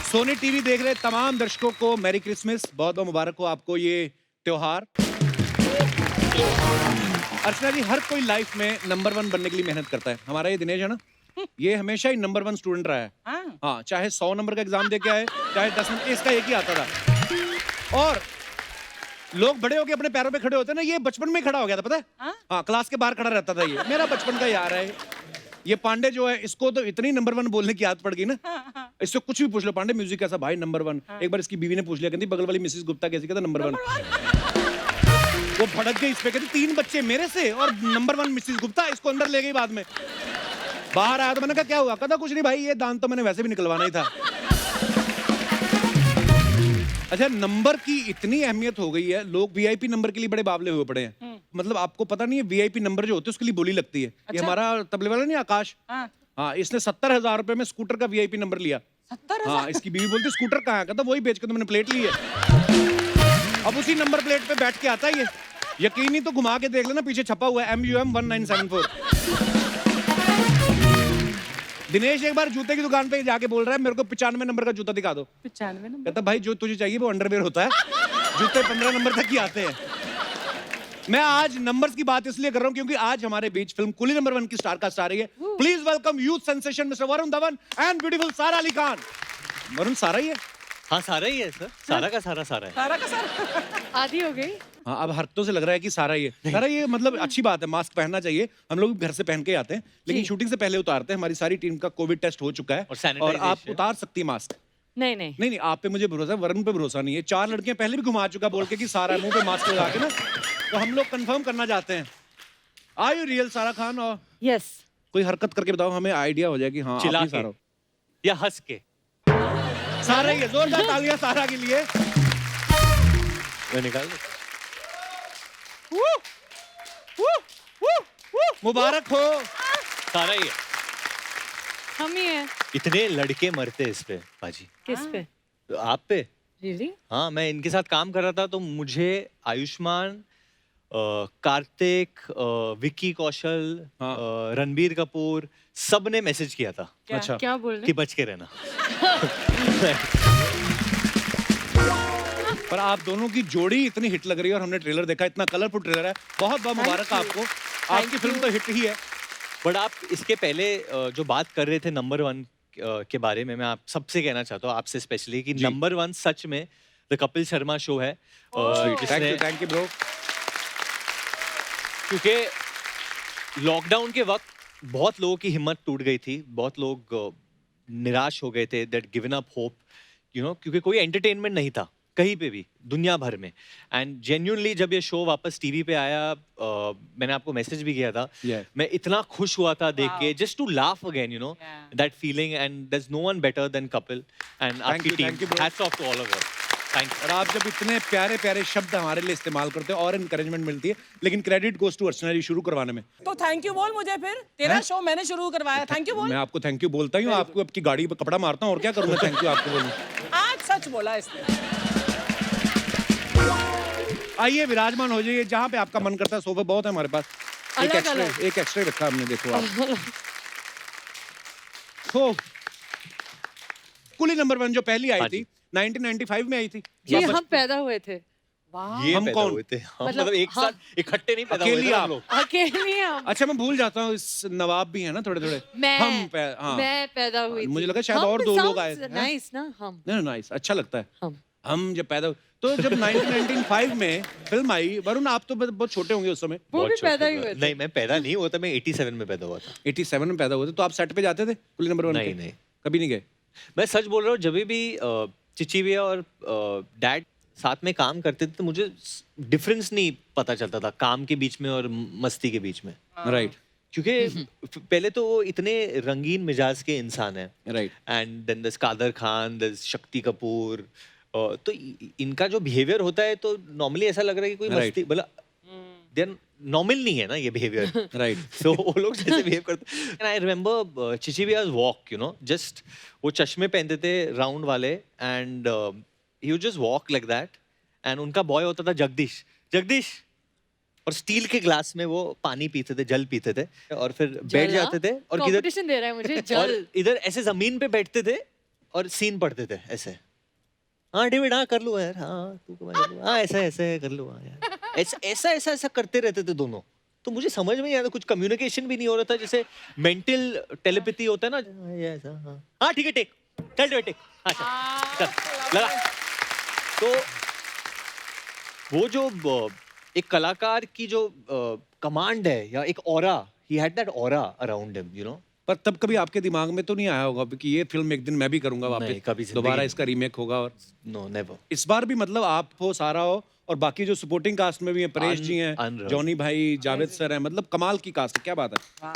Sony TV देख रहे तमाम दर्शकों को मैरी क्रिसमस, बहुत बहुत मुबारक हो आपको ये त्योहार। अर्चना जी, हर कोई लाइफ में नंबर 1 बनने के लिए मेहनत करता है। हमारा ये दिनेश है ना, ये हमेशा ही नंबर 1 स्टूडेंट रहा है। हाँ, चाहे 100 नंबर का एग्जाम दे के आए, चाहे 10 नंबर, इसका एक ही आता था। और लोग बड़े होके अपने पैरों पे खड़े होते हैं ना, ये बचपन में खड़ा हो गया था, पता है? हाँ, क्लास के बाहर खड़ा रहता था ये। मेरा बचपन का यार है ये पांडे जो है, इसको तो इतनी नंबर 1 बोलने की आदत पड़ गई ना। इससे कुछ भी पूछ लो, पांडे म्यूजिक कैसा भाई, नंबर 1। एक बार इसकी बीवी ने पूछ लिया, कहती बगल वाली मिसेस गुप्ता कैसी, कहता नंबर 1। वो भड़क गई इस पे, कहती 3 बच्चे मेरे से और नंबर 1 मिसेस गुप्ता। इसको अंदर ले गई। बाद में बाहर आया तो मैंने कहा क्या हुआ, कहता कुछ नहीं भाई, ये दांत तो मैंने वैसे भी निकलवाना ही था। अच्छा, नंबर की इतनी अहमियत हो गई है, लोग वीआईपी नंबर के लिए बड़े बावले हुए पड़े हैं। मतलब आपको पता नहीं है, वीआईपी नंबर जो होते हैं उसके लिए बोली लगती है। ये हमारा तबले वाला नहीं आकाश, हाँ, इसने 70,000 रुपए में स्कूटर का वीआईपी नंबर लिया। 70,000? हाँ, इसकी बीवी बोलती स्कूटर कहाँ है, कहता वही बेच के तो मैंने प्लेट ली है। अब उसी नंबर प्लेट पे बैठ के आता है ये। यकीन नहीं तो घुमा के देख लेना, पीछे छपा हुआ है MUM 1974। दिनेश एक बार जूते की दुकान पे जाके बोल रहा है, मेरे को 95 नंबर का जूता दिखा दो। 95 नंबर? कहता भाई जो तुझे चाहिए वो अंडरवेयर होता है, जूते 15 नंबर तक ही आते हैं। मैं आज नंबर्स की बात इसलिए कर रहा हूं क्योंकि आज हमारे बीच फिल्म कुली नंबर 1 की स्टार कास्ट आ रही है। Please welcome youth sensation mister Varun Dhawan and beautiful सारा अली खान। वरुण सारा ही है? हाँ, सारा ही है सर। सारा का सारा सारा है। सारा का सारा आधी हो गई। हाँ, अब हरकतों से लग रहा है कि सारा ही है। सारा ये मतलब अच्छी बात है, मास्क पहनना चाहिए। हम लोग घर से पहन के आते हैं, लेकिन शूटिंग से पहले उतारते हैं। हमारी सारी टीम का कोविड टेस्ट हो चुका है और आप उतार सकती है मास्क। नहीं नहीं, आप पे मुझे भरोसा है, वरुण पे भरोसा नहीं है। 4 लड़कियां पहले भी घुमा चुका बोल के कि सारा मुंह पे मास्क लगा के ना, तो हम लोग कंफर्म करना चाहते हैं। आर यू रियल सारा खान? और यस, कोई हरकत करके बताओ, हमें आइडिया हो जाए कि हाँ चिल्ला आप ही के सारा हो। या हंस के। सारा ही है। जोरदार तालियां सारा के लिए। मैं निकाल दूं? मुबारक हो। सारा ही है। हम ही हैं। इतने लड़के मरते इस पे बाजी। किस पे? तो आप पे? रियली? हाँ, मैं इनके साथ काम कर रहा था तो मुझे आयुष्मान, कार्तिक, विक्की कौशल, हाँ। रणबीर कपूर, सब ने मैसेज किया था क्या? अच्छा। क्या बोल रहे? कि बच के रहना। पर आप दोनों की जोड़ी इतनी हिट लग रही है और हमने ट्रेलर देखा, इतना कलरफुल ट्रेलर है। बहुत बहुत मुबारक है आपको, आपकी फिल्म तो हिट ही है। बट आप इसके पहले जो बात कर रहे थे नंबर 1 के बारे में, मैं आप सबसे कहना चाहता हूँ, आपसे स्पेशली, कि नंबर 1 सच में द कपिल शर्मा शो है। Thank you bro. क्योंकि लॉकडाउन के वक्त बहुत लोगों की हिम्मत टूट गई थी, बहुत लोग निराश हो गए थे, that given up hope, you know, क्योंकि कोई एंटरटेनमेंट नहीं था कहीं पे भी दुनिया भर में। एंड जेन्युइनली जब ये शो वापस टीवी पे आया, मैंने आपको मैसेज भी किया था, मैं इतना खुश हुआ था देख के, just to laugh again, you know, that feeling. And there is no one better than Kapil and आपकी team. Hats off to all of us. Thank you. और आप जब इतने प्यारे प्यारे शब्द हमारे लिए इस्तेमाल करते हो और इनकरेजमेंट मिलती है, लेकिन क्रेडिट गोस टू अर्चना जी शुरू करवाने में। तो थैंक यू बोल मुझे फिर, तेरा शो मैंने शुरू करवाया। थैंक यू बोल। मैं आपको थैंक यू बोलता हूँ, आपको आपकी गाड़ी पे कपड़ा मारता हूँ, और क्या करूँ मैं थैंक यू आपको बोलूँ। आज सच बोला इसने। आइए विराजमान हो जाइए जहाँ पे आपका मन करता है। सोफे बहुत है हमारे पास, एक एक्स्ट्रा रखा हमने, देखो आप। तो कुली नंबर 1 जो पहली आई थी 1995 में आई थी। जी, हम पैदा हुए थे। ये हम पैदा कौन? हुए थे? मतलब एक साथ इकट्ठे नहीं पैदा हुए अकेली थे हम आप? लोग। अकेले हम। अच्छा, मैं भूल जाता हूँ, इस नवाब भी है ना थोड़े थोड़े। मैं पैदा हुई थी। मुझे लगा शायद और 2 लोग आए थे। नाइस ना, हम। नहीं, नाइस, अच्छा लगता है। हम जब पैदा, तो जब 1995 में फिल्म आई, वरुण आप तो बहुत छोटे होंगे उस समय। वो भी पैदा ही हुए थे। नहीं, मैं पैदा नहीं हुआ था, मैं 87 में पैदा हुआ था। 87 में पैदा हुए थे, तो आप सेट पे जाते थे कुली नंबर 1 नहीं, के? नहीं। कभी नहीं गए? मैं सच बोल रहा हूँ, जब भी चिची भैया और डैड साथ में काम करते थे तो मुझे डिफरेंस नहीं पता चलता था काम के बीच में और मस्ती के बीच में। राइट। क्योंकि पहले तो वो इतने रंगीन मिजाज के इंसान हैं। राइट। एंड देन दस कादर खान, दस शक्ति कपूर, तो इनका जो बिहेवियर होता है तो नॉर्मली ऐसा लग रहा है कि कोई मस्ती, मतलब देन नॉर्मल नहीं है ना ये बिहेवियर। राइट। सो वो लोग जैसे बिहेव करते। एंड आई रिमेम्बर चिची भैया's वॉक, यू नो, जस्ट वो चश्मे पहनते थे राउंड वाले, and he would just walk like that. And उनका बॉय होता था जगदीश, और स्टील के ग्लास में वो पानी पीते थे, जल पीते थे, और फिर बैठ जाते थे और कंपटीशन दे रहा है मुझे। और इधर ऐसे जमीन पे बैठते थे और सीन पढ़ते थे ऐसे, हाँ डेविड हाँ कर लो यार, हाँ तू कर लो, हाँ ऐसा ऐसा कर लो, हाँ यार ऐसा ऐसा ऐसा ऐसा करते रहते थे दोनों। तो मुझे समझ में नहीं आता, कुछ कम्युनिकेशन भी नहीं हो रहा था, जैसे मेंटल टेलीपैथी होता है ना, ये ऐसा, हाँ हाँ ठीक है टेक, चल डेविड टेक, हाँ चल लगा। तो वो जो एक कलाकार की जो कमांड है या एक aura, he had that aura around him, you know. पर तब कभी आपके दिमाग में तो नहीं आया होगा कि ये फिल्म एक दिन मैं भी करूंगा नहीं, वापस, कभी जिंदगी दोबारा में। इसका रीमेक होगा? और नो नेवर। इस बार भी मतलब आप हो, सारा हो, और बाकी जो सपोर्टिंग कास्ट में भी हैं, परेश जी हैं, unreal। जॉनी भाई, जावेद सर हैं, मतलब कमाल की कास्ट है, क्या बात है,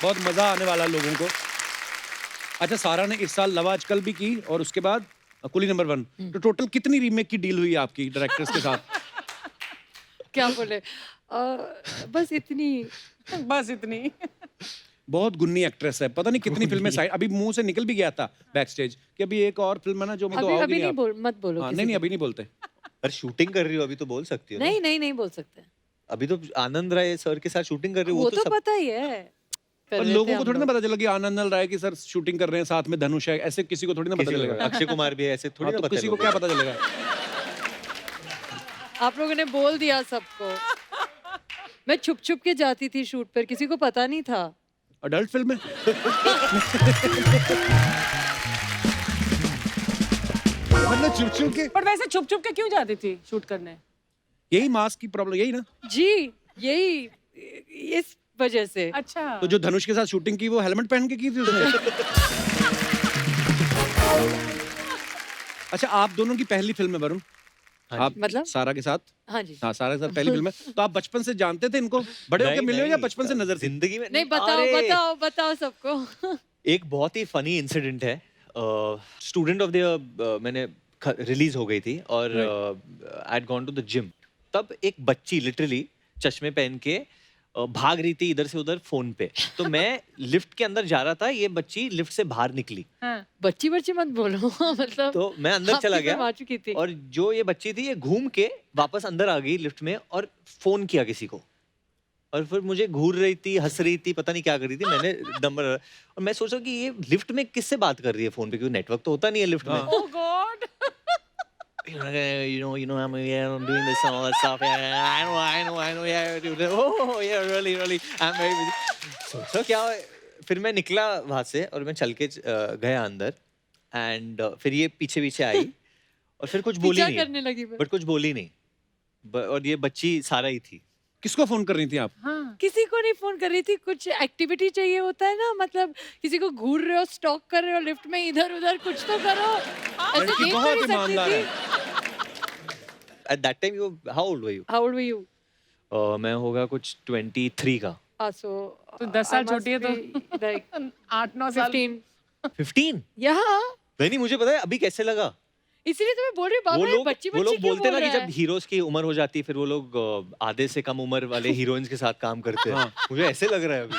बहुत मजा आने वाला है लोगों को। अच्छा, सारा ने इस साल लव आजकल भी की और उसके बाद कुली नंबर 1, तो टोटल कितनी रीमेक की डील हुई आपकी डायरेक्टर्स के साथ? क्या बोले, बस इतनी। बस इतनी। बहुत गुन्नी एक्ट्रेस है, पता नहीं कितनी फिल्में साइड, अभी मुंह से निकल भी गया था बैक स्टेज कि अभी एक और फिल्म है ना जो में तो अभी आओगी अभी नहीं नहीं आप। बोल, मत बोलो हाँ, किसी नहीं नहीं को। अभी नहीं बोलते। पर शूटिंग कर रही हो अभी तो बोल सकती हो ना। नहीं नहीं नहीं बोल सकते, अभी तो आनंद राय सर के साथ शूटिंग कर रही हो, वो तो तो सब पता ही है। कर और लेते लोगों हैं को हम थोड़ी ना लोग। पता चला कि आनंद राय की सर शूटिंग कर रहे हैं, साथ में धनुष है, ऐसे किसी को थोड़ी ना पता किसी को चलेगा। अक्षय कुमार भी है, ऐसे थोड़ी हाँ, ना तो पता किसी को लोगों क्या पता चलेगा? आप लोगों ने बोल दिया सबको। मैं छुप छुप के जाती थी शूट पर, किसी को पता नहीं था। अडल्ट फिल्म है। मतलब चुप चुप के, पर वैसे छुप छुप के क्यों जाती थी शूट करने? यही मास्क की प्रॉब्लम, यही ना? जी यही, इस वजह से। अच्छा। तो जो धनुष के साथ शूटिंग की वो हेलमेट पहन के की थी उसने? अच्छा, आप दोनों की पहली फिल्म है वरुण, हाँ आप मतलब? सारा के साथ? हाँ जी। हाँ, सारा के साथ पहली फिल्म है, तो आप बचपन से जानते थे इनको, बड़े होके नहीं, मिले हो या नहीं, बचपन से नजर थी? जिंदगी में नहीं, बताओ अरे, बताओ बताओ सबको। एक बहुत ही फनी इंसिडेंट है। स्टूडेंट ऑफ द ईयर मैंने रिलीज हो गई थी और I had gone to the gym. तब एक बच्ची लिटरली चश्मे पहन के भाग रही थी इधर से उधर फोन पे। तो मैं लिफ्ट के अंदर जा रहा था, ये बच्ची लिफ्ट से बाहर निकली, हाँ। बच्ची बच्ची मत बोलो। मतलब तो मैं अंदर चला आपकी गया फिल्म आ चुकी थी। और जो ये बच्ची थी ये घूम के वापस अंदर आ गई लिफ्ट में और फोन किया किसी को, और फिर मुझे घूर रही थी, हंस रही थी, पता नहीं क्या कर रही थी। मैंने नंबर, और मैं सोचा कि ये लिफ्ट में किससे बात कर रही है फोन पे, क्योंकि नेटवर्क तो होता नहीं है लिफ्ट में। Oh God. you know, I'm doing this and all that stuff. Yeah, I know, yeah. Oh, yeah, really, I'm very busy. So क्या, फिर मैं निकला वहाँ से और मैं चल के गया अंदर, एंड फिर ये पीछे पीछे आई और फिर कुछ बोली पीछा नहीं, करने लगी बट कुछ बोली नहीं, और ये बच्ची सारा ही थी। किसको फोन कर रही थी आप? हाँ। किसी को नहीं फोन कर रही थी, कुछ एक्टिविटी चाहिए होता है ना, मतलब किसी को घूर रहे हो, स्टॉक कर रहे हो लिफ्ट में, इधर उधर कुछ तो करो। ऐसे लड़की देख बहुत नहीं सकती ईमानदार थी। है। At that time you, how old were you? How old were you? मैं होगा कुछ 23 का। So तो 10 साल I must छोटी है तो be like 8-9 साल। 15. 15? Yeah. नहीं, मुझे पता है अभी कैसे लगा। इसीलिए तो मैं बोल रही हूँ, वो बाबा लोग बच्ची वो बच्ची लोग क्यों बोलते हैं बोल ना कि रहा जब है? हीरोज की उम्र हो जाती है फिर वो लोग आधे से कम उम्र वाले हीरोइंस के साथ काम करते हैं। मुझे ऐसे लग रहा है अभी।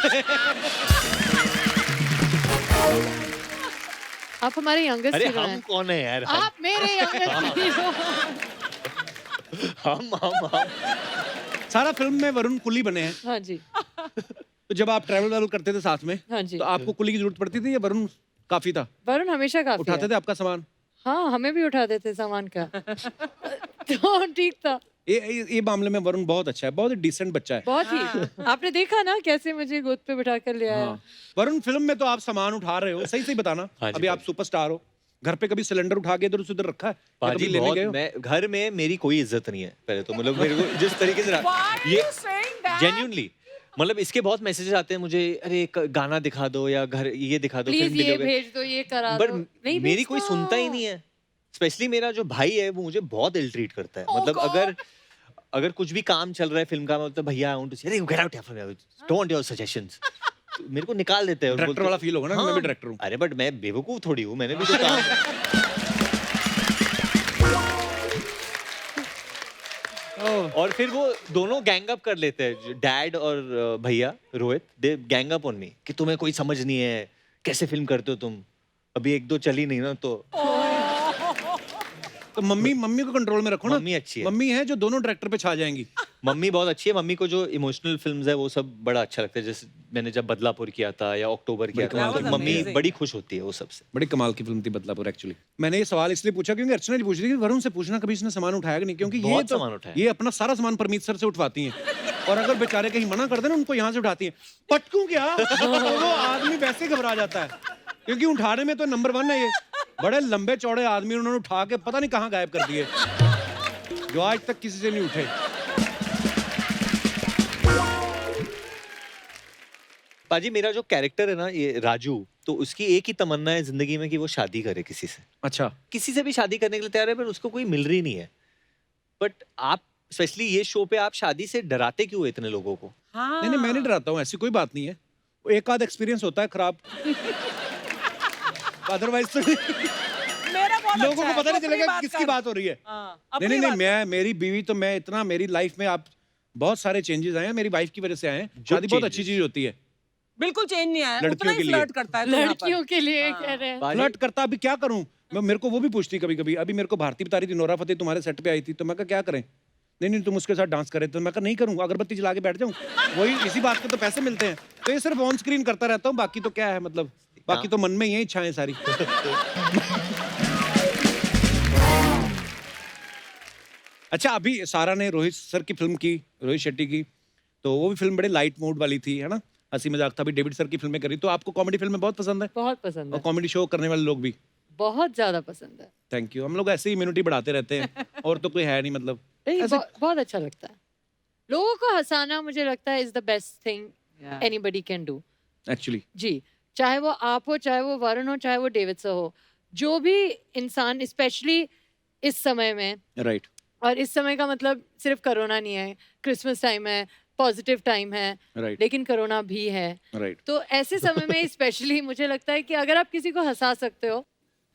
आप हमारे यंगेस्ट अरे हीरो हम हैं। कौन है यार? आप मेरे यंगेस्ट हीरो। हम सारा फिल्म में वरुण कुली बने हैं, हाँ जी, तो जब आप ट्रैवल करते थे साथ में, हाँ जी। तो आपको कुली की जरूरत पड़ती थी या वरुण काफी था? वरुण हमेशा काफी उठाते है। थे आपका सामान? हाँ, हमें भी उठाते थे सामान का। तो ठीक था, ये मामले में वरुण बहुत अच्छा है, बहुत ही डिसेंट बच्चा है। बहुत ही। आपने देखा ना कैसे मुझे गोद पे बिठा कर ले आया। हाँ। वरुण, फिल्म में तो आप सामान उठा रहे हो, सही सही बताना। हाँ जी, अभी आप भाई। सुपरस्टार हो, घर पे कभी सिलेंडर उठा के इधर से उधर रखा है या पाजी कभी लेने बहुत, गए हो? मैं घर में मेरी कोई इज्जत नहीं है पहले तो, मतलब मेरे को जिस तरीके से Why are ये you saying that? जेन्युइनली, मतलब इसके बहुत मैसेजेस आते हैं मुझे, अरे एक गाना दिखा दो या घर ये दिखा दो, प्लीज फिल्म ये दिखाओगे। भेज दो, ये करा पर दो। नहीं मेरी कोई भेजता। सुनता ही नहीं है। स्पेशली मेरा जो भाई है वो मुझे बहुत इल ट्रीट करता है। Oh मतलब God! अगर कुछ भी काम चल रहा है फिल्म का, मतलब भैया आई वांट टू से, अरे गेट आउट यार, डोंट वांट योर सजेशंस, मेरे को निकाल देते हैं और डायरेक्टर बोलते हैं, वाला फील होगा ना कि मैं भी डायरेक्टर हूँ। अरे बट मैं बेवकूफ थोड़ी हूँ, मैंने भी तो काम। और फिर वो दोनों गैंग अप कर लेते हैं, डैड और भैया रोहित, दे गैंग अप ऑन मी कि तुम्हें कोई समझ नहीं है, कैसे फिल्म करते हो तुम, अभी एक दो चली नहीं ना तो। तो मम्मी को कंट्रोल में रखो ना। मम्मी अच्छी है। मम्मी है जो दोनों डायरेक्टर पे छा जाएंगी। मम्मी बहुत अच्छी है। मम्मी को जो इमोशनल फिल्म्स है वो सब बड़ा अच्छा लगता है। जैसे मैंने जब बदलापुर किया था या अक्टूबर किया था, कमाल तो की मम्मी amazing. बड़ी खुश होती है वो सबसे। बड़ी कमाल की फिल्म थी बदलापुर एक्चुअली। मैंने ये सवाल इसलिए पूछा क्योंकि अर्चना जी पूछ रही थी कि वरुण से पूछना कभी इसने सामान उठाया कि नहीं, क्योंकि ये बहुत तो सामान उठाया। ये अपना सारा सामान परमीत सर से उठवाती हैं और अगर बेचारे कहीं मना कर देना उनको यहाँ से उठाती हैं। पटकूं क्या वो आदमी वैसे ही घबरा जाता है क्योंकि उठाने में तो नंबर 1 है ये। बड़े लंबे चौड़े आदमी उन्होंने उठा के पता नहीं कहाँ गायब कर दिए जो आज तक किसी से नहीं उठे। पाजी मेरा जो कैरेक्टर है ना ये राजू, तो उसकी एक ही तमन्ना है जिंदगी में कि वो शादी करे किसी से। अच्छा, किसी से भी शादी करने के लिए तैयार है पर उसको कोई मिल रही नहीं है। बट आप स्पेशली ये शो पे आप शादी से डराते क्यों हो इतने लोगों को? हाँ नहीं मैं नहीं डराता हूँ, ऐसी कोई बात नहीं है। एक आध एक्सपीरियंस होता है खराब अदरवाइज तो मेरा बहुत लोगों अच्छा को पता है, नहीं तू चलेगा अपनी किसकी बात हो रही है। हाँ, नहीं अपनी नहीं बात मैं मेरी बीवी तो मैं इतना मेरी लाइफ में आप बहुत सारे चेंजेस आए हैं मेरी वाइफ की वजह से आए हैं। शादी बहुत अच्छी changes? चीज होती है। बिल्कुल चेंज नहीं आया, लड़कियों उतना ही के लिए। फ्लर्ट करता है तू यहाँ पर। लड़कियों के लिए हाँ। कह रहे हैं। पाजी, फ्लर्ट करता अभी क्या करूं मैं, मेरे को वो भी पूछती कभी कभी। अभी मेरे को भारती बता रही थी नोरा फतेही तुम्हारे सेट पे आई थी, तो मैं कहा क्या करें, नहीं नहीं तुम उसके साथ डांस करे, तो मैं कहा नहीं करूंगा, अगरबत्ती जला के बैठ जाऊं, वही इसी बात के तो पैसे मिलते हैं। तो ये सिर्फ ऑन स्क्रीन करता रहता हूँ, बाकी तो क्या है मतलब, बाकी तो मन में ही है इच्छाएं सारी। अच्छा अभी सारा ने रोहित सर की फिल्म की, रोहित शेट्टी की, तो वो भी फिल्म बड़े लाइट मूड वाली थी है ना, हंसी मजाक था। अभी डेविड सर की फिल्में करी, तो आपको कॉमेडी फिल्में बहुत पसंद है बहुत पसंद और है, कॉमेडी शो करने वाले लोग भी? बहुत ज्यादा पसंद है। Thank you. हम लोग ऐसे ही इम्यूनिटी बढ़ाते रहते हैं और तो कोई है नहीं मतलब नहीं, ऐसे- बहुत अच्छा लगता है। लोगों को हंसाना मुझे लगता है is the best thing anybody can do. Actually. जी, चाहे वो आप हो, चाहे वो वरुण हो, चाहे वो डेविड सर हो, जो भी इंसान स्पेशली इस समय में, राइट और इस समय का मतलब सिर्फ कोरोना नहीं है, क्रिसमस टाइम है, पॉजिटिव टाइम है, राइट लेकिन कोरोना भी है। राइट। तो ऐसे समय में स्पेशली मुझे लगता है कि अगर आप किसी को हंसा सकते हो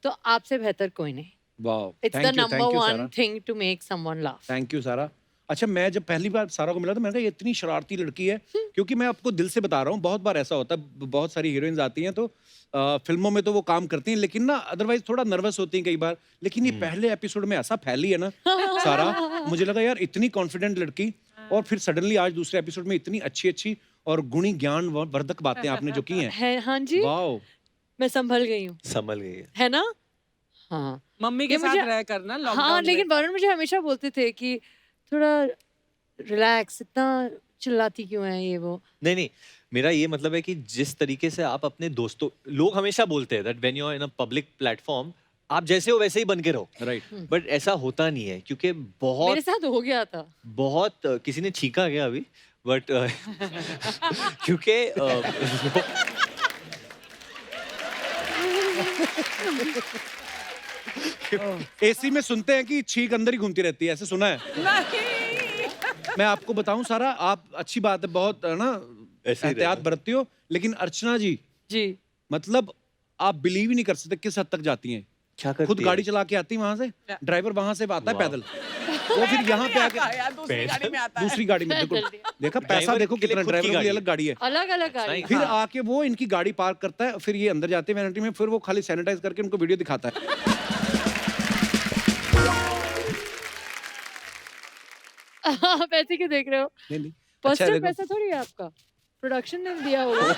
तो आपसे बेहतर कोई नहीं। Wow, it's the number one thing to make someone laugh. Thank you Sara. अच्छा मैं जब पहली बार सारा को मिला तो मैंने कहा ये इतनी शरारती लड़की है, क्योंकि मैं आपको दिल से बता रहा हूँ बहुत बार ऐसा होता है, बहुत सारी हीरोइंस आती हैं तो फिल्मों में तो वो काम करती हैं लेकिन ना अदरवाइज थोड़ा नर्वस होती हैं कई बार, लेकिन ये पहले एपिसोड में ऐसा फैली है ना सारा, मुझे लगा यार इतनी कॉन्फिडेंट लड़की, और फिर सडनली आज दूसरे एपिसोड में इतनी अच्छी अच्छी और गुणी ज्ञान वर्धक बातें आपने जो की हैं। है हाँ जी, वाओ, मैं संभल गई हूँ, संभल गई है ना? हाँ मम्मी ये के साथ मुझे- रह करना हाँ, लॉकडाउन लेकिन वरुण मुझे हमेशा बोलते थे कि थोड़ा रिलैक्स, इतना चिल्लाती क्यों है ये वो। नहीं नहीं, मेरा ये मतलब है कि जिस तरीके से आप अपने दोस्तों, लोग हमेशा बोलते हैं that when you are in a public platform आप जैसे हो वैसे ही बन के रहो, राइट। बट ऐसा होता नहीं है क्योंकि मेरे बहुत साथ हो गया था। बहुत किसी ने छींका गया अभी, बट क्योंकि एसी में सुनते हैं कि छींक अंदर ही घूमती रहती है, ऐसे सुना है। नहीं। मैं आपको बताऊं सारा, आप अच्छी बात है बहुत है ना, ऐसे ही एहतियात रहना। बरतती हो, लेकिन अर्चना जी जी, मतलब आप बिलीव ही नहीं कर सकते किस हद तक जाती हैं। क्या करती खुद है? गाड़ी चला के आती है वहां से, ड्राइवर वहां से आता है वाह। पैदल, वो फिर यहाँ पे आके यार दूसरी गाड़ी में आता है। दूसरी गाड़ी में देखो, जल्दी। देखा पैसा ड्राइवर देखो के लिए कितना, खुद की ड्राइवर के लिए गाड़ी अलग गाड़ी है। अलग अलग गाड़ी। Nice. फिर हाँ। आके वो इनकी गाड़ी पार्क करता है, फिर ये अंदर जाते हैं वैनिटी में, फिर वो खाली सैनिटाइज करके उनको वीडियो दिखाता है। आप ऐसे क्यों देख रहे हो? नहीं नहीं अच्छा पर्सनल है, देखो पैसा थोड़ी है आपका, प्रोडक्शन ने दिया होगा।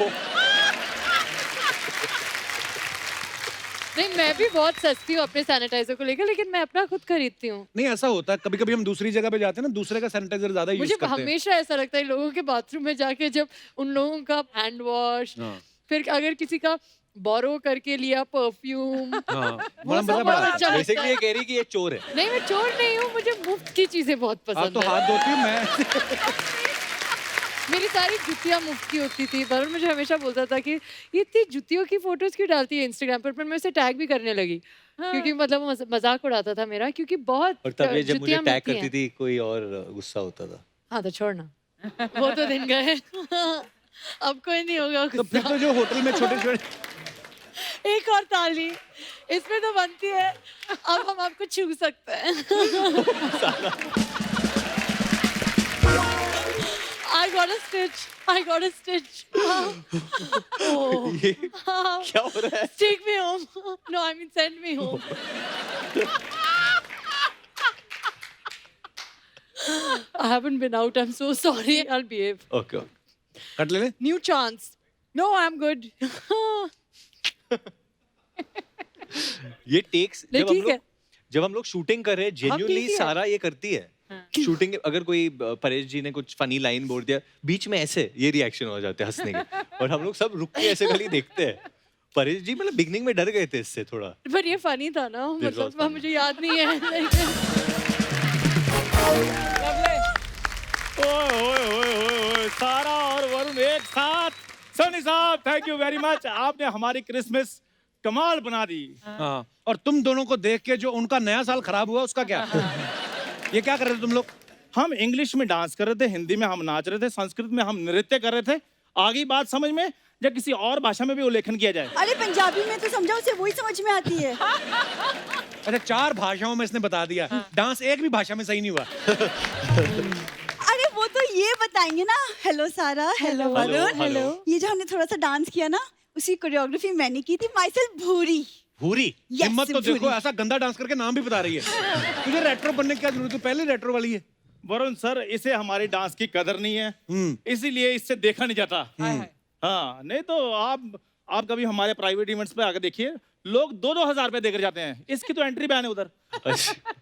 नहीं, मैं भी बहुत सस्ती हूँ अपने सैनिटाइजर को लेकर, लेकिन मैं अपना खुद खरीदती हूँ। नहीं ऐसा होता है कभी कभी हम दूसरी जगह पे जाते हैं ना, दूसरे का सैनिटाइजर ज्यादा यूज मुझे करते हैं। हमेशा ऐसा लगता है लोगों के बाथरूम में जाके, जब उन लोगों का हैंड वॉश, हाँ फिर अगर किसी का बोरो करके लिया परफ्यूम, हाँ वो बड़ा सब मजा बहुत बड़ा अच्छा लगता बेसिकली है। ये कह रही कि ये चोर है। नहीं, मैं चोर नहीं हूँ, मुझे मुफ्त की चीजें बहुत आप पसंद तो है। हाथ धोती हूँ मैं। मेरी सारी जुतियाँ मुफ्त की होती थी। वरुण मुझे हमेशा बोलता था कि ये इतनी जुतियों की फोटोज क्यों डालती है इंस्टाग्राम पर मैं उसे टैग भी करने लगी, क्योंकि मतलब वो मजाक उड़ाता था मेरा, क्योंकि बहुत और तब ये जब मुझे जुतियाँ टैग मिलती करती हैं। थी कोई और गुस्सा होता था। हाँ तो छोड़ना, वो तो दिन गए। अब कोई नहीं होगा तो फिर तो जो होटल में छोटे छोटे, एक और ताली इसमें तो बनती है, अब हम आपको छू सकते हैं। I got a stitch. I got a stitch. Oh. ये क्या हो रहा है? Take me home. No, I mean send me home. I haven't been out. I'm so sorry. I'll behave. Okay cut ले New chance. No, I'm good. ये takes नहीं, ठीक है। जब हम लोग शूटिंग कर रहे हैं जेन्युइनली ठीक ही है। सारा ये करती है शूटिंग अगर कोई परेश जी ने कुछ फनी लाइन बोल दिया बीच में ऐसे ये रिएक्शन हो जाते हैं हंसने के और हम लोग सब रुक के ऐसे खाली देखते हैं परेश जी मतलब बिगनिंग में डर गए थे इससे थोड़ा पर ये फनी था ना, was मतलब funny. मुझे याद नहीं है। Lovely. ओए सारा और वरुण एक साथ। सोनी साहब थैंक यू वेरी मच, आपने हमारी क्रिसमस कमाल बना दी। हाँ, और तुम दोनों को देख के जो उनका नया साल खराब हुआ उसका क्या? ये क्या कर रहे थे तुम लोग? हम इंग्लिश में डांस कर रहे थे, हिंदी में हम नाच रहे थे, संस्कृत में हम नृत्य कर रहे थे। आगे बात समझ में या किसी और भाषा में भी उल्लेखन किया जाए? अरे पंजाबी में तो समझा, उसे वही समझ में आती है। अच्छा 4 भाषाओं में इसने बता दिया। डांस एक भी भाषा में सही नहीं हुआ। अरे वो तो ये बताएंगे ना। हेलो सारा, हेलो वरुण। हेलो। ये जो हमने थोड़ा सा डांस किया ना, उसी कोरियोग्राफी मैंने की थी। माइसेल्फ भूरी। भूरी Yes, हिम्मत तो देखो, भूरी। ऐसा गंदा डांस करके नाम भी बता रही है। तुझे रेट्रो बनने की क्या जरूरत है? तू पहले रेट्रो वाली है। वरुण सर, इसे हमारी डांस की कदर नहीं है, इसीलिए इससे देखा नहीं जाता। हाय हाय। हाँ, नहीं तो आप कभी हमारे प्राइवेट इवेंट्स पे आकर देखिए, लोग 2-2 हजार रुपए देकर जाते हैं। इसकी तो एंट्री बैन है उधर।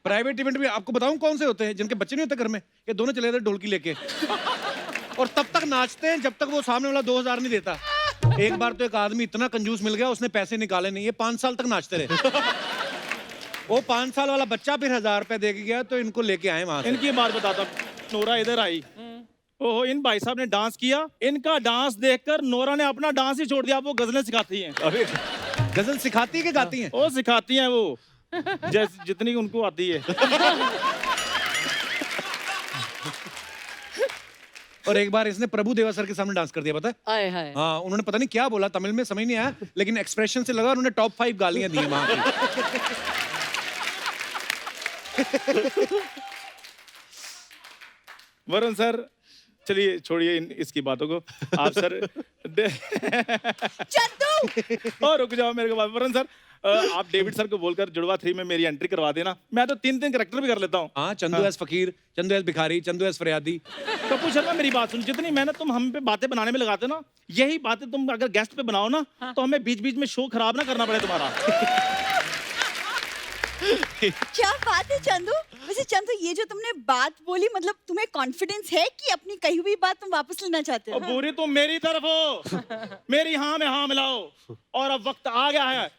प्राइवेट इवेंट भी आपको बताऊं कौन से होते हैं? जिनके बच्चे नहीं होते घर में, ये दोनों चले जाते ढोलकी लेके और तब तक नाचते हैं जब तक वो सामने वाला 2000 नहीं देता। एक बार तो एक आदमी इतना कंजूस मिल गया, उसने पैसे निकाले नहीं, ये 5 साल तक नाचते रहे। वो 5 साल वाला बच्चा फिर 1000 रुपए दे के गया, तो इनको लेके आए वहां से। इनकी बात बताता हूं। नोरा इधर आई, ओहो, इन भाई साहब ने डांस किया। इनका डांस देखकर नोरा ने अपना डांस ही छोड़ दिया। वो गजलें सिखाती हैं। अबे गजल सिखाती है कि गाती हैं? वो सिखाती हैं वो, जितनी उनको आती है। और एक बार इसने प्रभु देवा सर के सामने डांस कर दिया, पता है? आए हाय। हाँ, उन्होंने पता नहीं क्या बोला, तमिल में समझ नहीं आया, लेकिन एक्सप्रेशन से लगा उन्होंने टॉप 5 गालियां दी वहां की। वरुण सर, चलिए छोड़िए इसकी बातों को। आप सर चंदू। और रुक जाओ मेरे को बात। वरुण सर, आप डेविड सर को बोलकर जुड़वा 3 में मेरी एंट्री करवा देना। मैं तो 3-3 कैरेक्टर भी कर लेता हूँ। हाँ, चंदू एस फकीर, चंदू एस भिखारी, चंदू एस फरियादी। कपूर शर्मा, मेरी बात सुन। जितनी मेहनत तुम हम पे बातें बनाने में लगाते हो ना, यही बातें तुम अगर गेस्ट पे बनाओ ना, तो हमें बीच बीच में शो खराब ना करना पड़े तुम्हारा। क्या बात है चंदू। वैसे चंदू, ये जो तुमने बात बोली, मतलब तुम्हें कॉन्फिडेंस है कि अपनी कही हुई बात तुम वापस लेना चाहते हो? अब बुरी तुम मेरी तरफ हो, मेरी हाँ में हाँ मिलाओ। और अब वक्त आ गया है,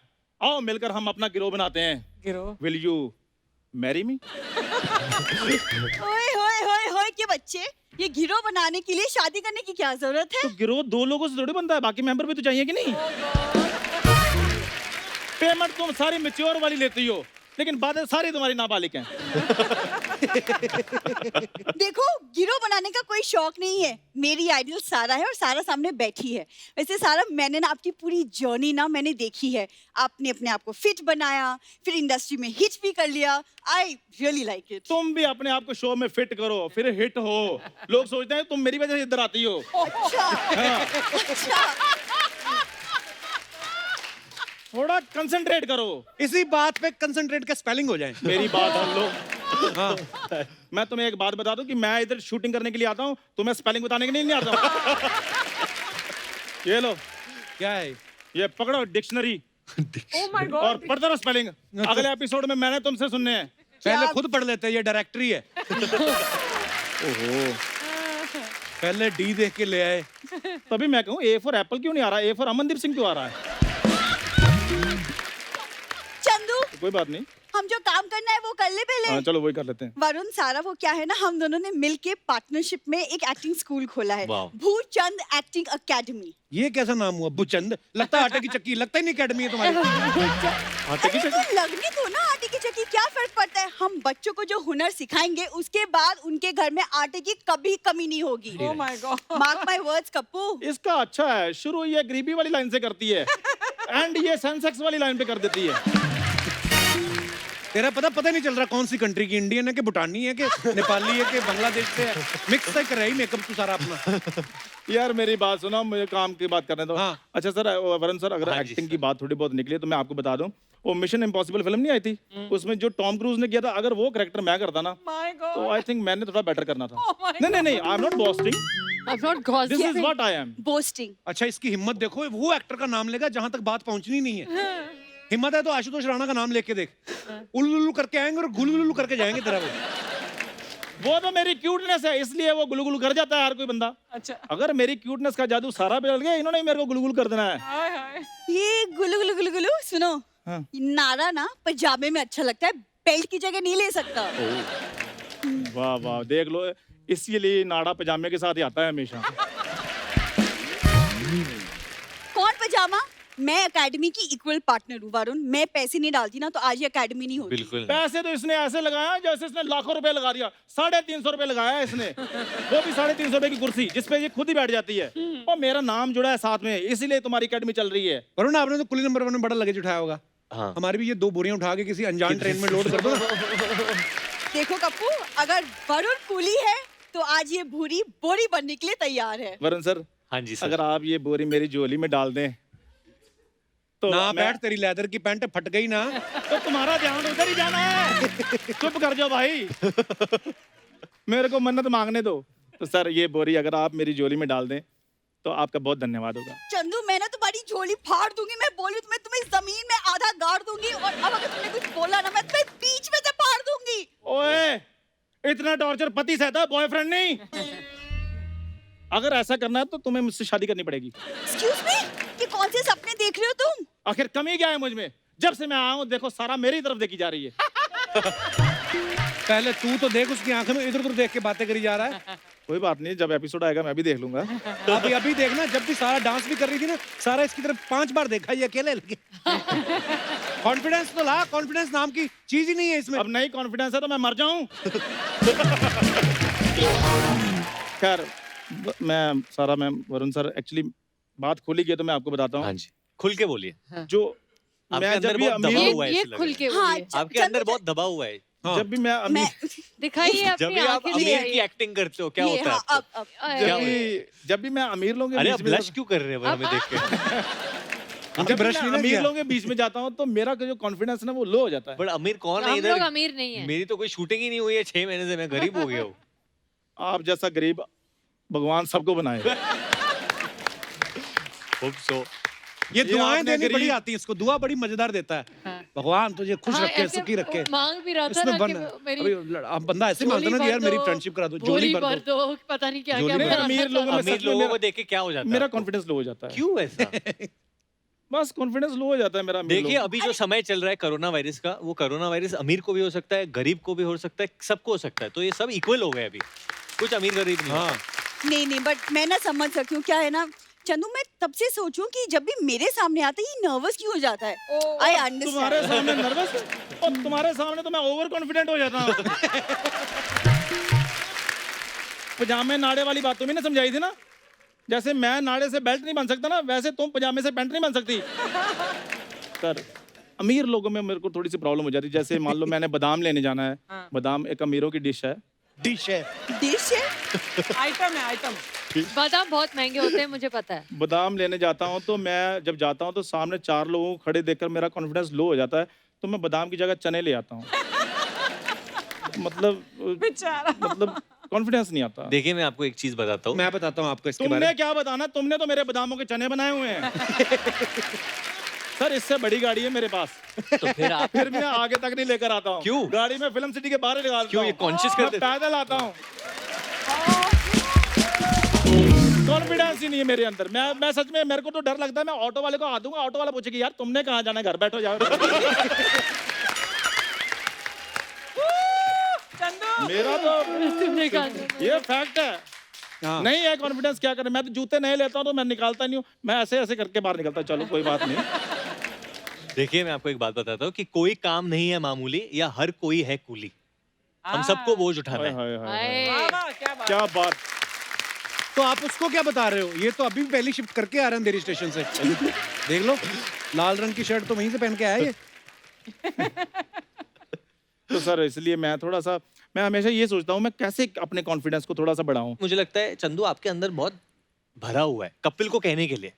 आओ मिलकर हम अपना गिरोह बनाते हैं। गिरो। Will you marry me? ओए होए होए होए के बच्चे, ये गिरोह बनाने के लिए शादी करने की क्या जरूरत है? तो गिरोह 2 लोगों से थोड़ी बनता है, बाकी मेंबर भी तो चाहिए कि नहीं? पेमेंट तुम सारी मैच्योर वाली लेती हो, लेकिन बातें सारी तुम्हारी नाबालिग हैं। देखो, गिरोह बनाने का कोई शौक नहीं है। मेरी आइडियल सारा है और सारा सामने बैठी है। वैसे सारा, मैंने ना आपकी पूरी जर्नी ना मैंने देखी है। आपने अपने आप को फिट बनाया, फिर इंडस्ट्री में हिट भी कर लिया। I really like it. तुम भी अपने आप को शो में फिट करो, फिर हिट हो। लोग सोचते हैं तुम मेरी वजह से इधर आती हो। अच्छा, अच्छा। थोड़ा कंसंट्रेट करो। इसी बात पे कंसंट्रेट का स्पेलिंग हो जाए। मेरी बात सुन लो। हाँ, मैं तुम्हें एक बात बता दूं कि मैं इधर शूटिंग करने के लिए आता हूँ, तुम्हें स्पेलिंग बताने के लिए नहीं आता हूँ। ये लो, क्या है? ये पकड़ो डिक्शनरी Oh my God. और पढ़ते रहो स्पेलिंग। अगले एपिसोड में मैंने तुमसे सुनने हैं। पहले खुद पढ़ लेते हैं, ये डायरेक्टरी है। ओहो, पहले डी देख के ले आए। तभी मैं कहूँ ए फॉर एप्पल क्यों नहीं आ रहा, ए फॉर अमनदीप सिंह क्यों आ रहा है? चंदू, कोई बात नहीं। हम जो काम करना है वो कर ले पहले। हाँ, चलो वही कर लेते हैं। वरुण, सारा, वो क्या है ना, हम दोनों ने मिलके पार्टनरशिप में एक एक्टिंग स्कूल खोला है, वाह। भूचंद एक्टिंग अकेडमी। ये कैसा नाम हुआ? बुचंद? लगता है आटे की चक्की, लगता ही नहीं अकेडमी है तुम्हारी। अरे तो लगनी तो ना आटे की चक्की, क्या फर्क पड़ता है? हम बच्चों को जो हुनर सिखाएंगे, उसके बाद उनके घर में आटे की कभी कमी नहीं होगी। Oh my God. Mark my words Kappu. इसका अच्छा है, शुरू ये गरीबी वाली लाइन से करती है, एंड ये सेंसेक्स वाली लाइन पे कर देती है। तेरा पता नहीं चल रहा कौन सी कंट्री की, इंडियन है कि भूटानी है कि नेपाली है कि बांग्लादेश से है, मिक्स कर रहा है मेकअप तू सारा अपना। यार मेरी बात सुनो, मुझे काम की बात करने दो। हाँ। अच्छा सर, वरुण सर, अगर हाँ जी, एक्टिंग सर। की बात थोड़ी बहुत निकली है तो मैं आपको बता दूं, वो मिशन इम्पॉसिबल फिल्म नहीं आई थी, उसमें जो टॉम क्रूज ने किया था, अगर वो कैरेक्टर मैं करता ना माय तो गॉड आई थिंक मैंने थोड़ा बेटर करना था। Oh my नहीं, I am not boasting, I'm not this gossiping. Is what I am. Boasting. अच्छा इसकी हिम्मत देखो, वो एक्टर का नाम लेगा जहां तक बात पहुंचनी नहीं है। हिम्मत है तो आशुतोष राणा का नाम लेके देख, उल्लू करके आएंगे और गुल्लू करके जाएंगे तेरा वो। वो तो मेरी क्यूटनेस है, इसलिए वो गुलगुल कर जाता है हर कोई बंदा। अच्छा अगर मेरी क्यूटनेस का जादू सारा पे लग गया, इन्होंने ही मेरे को गुलगुल कर देना है। हाय हाय ये गुलू गुलू गुलू गुलू सुनो, हाँ। ये नारा ना पजामे में अच्छा लगता है, बेल्ट की जगह नहीं ले सकता। वाह वाह, देख लो, इसीलिए नाड़ा पजामे के साथ ही आता है हमेशा। कौन पजामा? मैं एकेडमी की इक्वल पार्टनर हूँ वरुण, मैं पैसे नहीं डालती ना तो आज ये एकेडमी नहीं होती। बिल्कुल नहीं। पैसे तो इसने ऐसे लगाया जैसे इसने लाखों रुपए लगा दिया। 350 रुपए लगाया है इसने, वो भी 350 रुपए की कुर्सी जिसपे ये खुद ही बैठ जाती है, और मेरा नाम जुड़ा है साथ में, इसीलिए तुम्हारी एकेडमी चल रही है। वरुण आपने तो कुली नंबर 1 में बड़ा लगेज उठाया होगा। हाँ। हमारी भी ये 2 बोरियां उठा के किसी अनजान ट्रेन में लोड कर दो ना। देखो कप्पू, अगर वरुण कूली है तो आज ये भूरी बोरी बनने के लिए तैयार है। वरुण सर, हाँ जी सर। अगर आप ये बोरी मेरी झोली में डाल दें तो ना मैं- बैठ, तेरी लेदर की पैंट फट गई ना। तो तुम्हारा ध्यान उधर ही जाना है। चुप कर जाओ भाई, मेरे को मन्नत मांगने दो। तो सर, ये बोरी अगर आप मेरी झोली में डाल दें तो आपका बहुत धन्यवाद होगा। चंदू, मैं ना तुम्हारी झोली फाड़ दूंगी, मैं बोली तुम्हें तुम्हें जमीन में आधा गाड़ दूंगी, और अब अगर तुमने कुछ बोला ना मैं तुम्हें बीच में से फाड़ दूंगी। ओए, इतना टॉर्चर पति सहता है, बॉयफ्रेंड नहीं। अगर ऐसा करना है तो तुम्हें मुझसे शादी करनी पड़ेगी। एक्सक्यूज मी, ये कौन से सपने देख रहे हो तुम? आखिर कमी क्या है मुझ में? जब से मैं आया हूँ देखो सारा मेरी तरफ देखी जा रही है। पहले तू तो देख, उसकी आंखों में इधर उधर देख के बातें करी जा रहा है। कोई बात नहीं, जब एपिसोड आएगा मैं भी देख लूंगा। अभी देखना, जब भी सारा डांस भी कर रही थी ना, सारा इसकी तरफ 5 बार देखा, ये अकेले लगे। कॉन्फिडेंस तो ला, कॉन्फिडेंस नाम की चीज ही नहीं है इसमें। अब नहीं कॉन्फिडेंस है तो मैं मर जाऊं। खैर, मैं वरुण सर, एक्चुअली बात खोली गई तो मैं आपको बताता हाँ हूँ। जी, खुल के बोलिए। जो आपके मैं अंदर जब भी बहुत दबा अमीर हुआ है, ये ऐसे लग खुल रहा के हाँ, बोलिए। है। आपके अंदर बहुत दबा हुआ है। हाँ। जब भी मैं मैं दिखाइए जब अपनी भी आप आंखें अमीर की दिखाइए। एक्टिंग करते हो क्या ये होता है हाँ, आपको? अब क्या जब भी मैं अमीर लोगों के अरे बीच आप में ब्लश क्यों कर रहे हैं हमें देख के? जब भी ब्रश मैं नहीं ना अमीर किया। लोगों के बीच में जाता हूँ तो मेरा जो कॉन्फिडेंस है ना वो लो हो जाता है। बट अमीर कौन है हम इधर? लोग अमीर नहीं है। मेरी तो कोई शूटिंग ही नहीं हुई है 6 महीने से, मैं गरीब हो गया हूँ। आप जैसा गरीब भगवान सबको बनाए। Hope so। ये दुआएं आपने देनी बड़ी गरीब- आती है इसको, दुआ बड़ी मजेदार देता है। हाँ। भगवान तुझे खुश हाँ, रखे, ऐसे सुखी रखे। मांग भी रहा था इसमें ना बन, कि अभी मेरी अब बंदा ऐसे मांगता ना कि यार मेरी फ्रेंडशिप करा दो, झोली भर दो। पता नहीं क्या झोली क्या भर दो। बनाना अमीर था। लोगों में अमीर सच में लोगों मेरा- को देख के क्या हो जाता है मेरा आपको? कॉन्फिडेंस लो हो जाता है। क्यों ऐसा? बस कॉन्फिडेंस लो हो जाता है मेरा अमीर देखिए, लोगों अभी जो समय चल रहा है कोरोना वायरस का, वो कोरोना वायरस अमीर को भी हो सकता है, गरीब को भी हो सकता है, सबको हो सकता है। तो ये सब इक्वल हो गए अभी, कुछ अमीर गरीब नहीं। हाँ, नहीं, बट मैं ना समझ सकती हूँ क्या है ना चंदू, मैं तब से सोचूं कि जब भी मेरे सामने आता है ये नर्वस क्यों हो जाता है। आई तुम्हारे अंडरस्टैंड। सामने नर्वस और तुम्हारे सामने तो मैं ओवर कॉन्फिडेंट हो जाता हूँ। पजामे नाड़े वाली बात तुम्हें समझाई थी ना, जैसे मैं नाड़े से बेल्ट नहीं बन सकता ना, वैसे तुम पजामे से पैंट नहीं बन सकती। सर, अमीर लोगों में मेरे को थोड़ी सी प्रॉब्लम हो जाती है। जैसे मान लो मैंने बादाम लेने जाना है, हाँ। बादाम एक अमीरों की डिश है। डिश है। डिश है। आइटम है आइटम। बादाम बहुत महंगे होते हैं, मुझे पता है। बादाम लेने जाता हूँ तो मैं जब जाता हूँ तो सामने 4 लोगों को खड़े देखकर मेरा कॉन्फिडेंस लो हो जाता है, तो मैं बादाम की जगह चने ले आता हूँ। मतलब कॉन्फिडेंस नहीं आता। देखिए, मैं आपको एक चीज बताता हूँ। मैं बताता हूँ आपको इसके बारे तुमने में। क्या बताना, तुमने तो मेरे बादामों के चने बनाए हुए हैं। सर, इससे बड़ी गाड़ी है मेरे पास, तो फिर आप फिर मैं आगे तक नहीं लेकर आता हूँ। क्यों? गाड़ी में फिल्म सिटी के बाहर ही लगा देता क्यों? ये हूँ। कॉन्शियस मैं कर देते? पैदल आता हूँ। कॉन्फिडेंस ही नहीं है मेरे अंदर। मैं सच में, मेरे को तो डर लगता है, मैं ऑटो वाले को आ दूंगा, ऑटो वाला पूछेगी यार तुमने कहाँ जाना है, घर बैठो जाओ। चंदू मेरा तो तुमने कहा था। ये फैक्ट है। हाँ। नहीं है कॉन्फिडेंस, क्या करें। मैं तो जूते नहीं लेता हूँ तो मैं निकालता नहीं हूँ, मैं ऐसे ऐसे करके बाहर निकलता हूँ। चलो कोई बात नहीं। देखिए, मैं आपको एक बात बताता हूँ कि कोई काम नहीं है मामूली, या हर कोई है कूली। हम सबको बोझ उठाना हाय है। हाय हाय। हाय। वाह वाह क्या बात। क्या बात। तो आप उसको क्या बता रहे हो? ये तो अभी भी पहली शिफ्ट करके आ रहे हैं देरी स्टेशन से। देख लो, लाल रंग की शर्ट तो वहीं से पहन के आया ये। तो सर इसलिए मैं हमेशा ये सोचता हूँ मैं कैसे अपने कॉन्फिडेंस को थोड़ा सा बढ़ाऊं। मुझे लगता है चंदू आपके अंदर बहुत भरा हुआ है कपिल को कहने के लिए।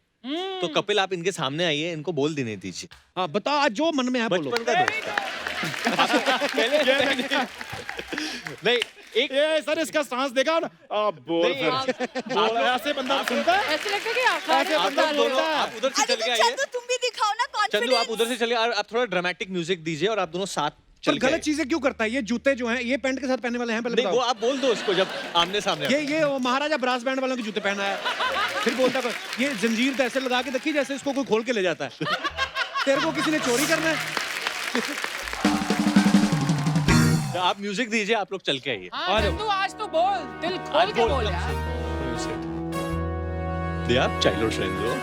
तो कपिल आप इनके सामने आइए, इनको बोल देने दीजिए। हाँ बता, आज जो मन में है बोलो। बचपन का दोस्त है। नहीं एक ये सर इसका सांस देखा ना, आप बोल नहीं, फिर। बोल, ऐसे बंदा सुनता है। ऐसे लगता है कि आखिर आप लोग दोनों आप उधर से अरे चल के तो आइए। चंदू तुम भी दिखाओ ना चंदू आप कॉन्फिडेंस। उधर से चले और आप थोड़ा ड्रामेटिक म्यूजिक दीजिए और आप दोनों साथ पर चल के गलत आइए। चीजें क्यों करता है ये? जूते जो हैं ये पैंट के साथ पहनने वाले हैं, पहले नहीं वो बताओ। आप बोल दो उसको जब आमने सामने ये वो महाराजा ब्रास बैंड वालों के जूते पहना है, फिर बोलता है ये जंजीर तो ऐसे लगा के देखी जैसे इसको कोई खोल के ले जाता है। तेरे को किसी ने चोरी करना है? आप म्यूजिक दीजिए, आप लोग चल के आइए। हाँ चंदू आज तो बोल, दिल खोल के बोल यार। दे आप चाइल्ड फ्रेंड हो।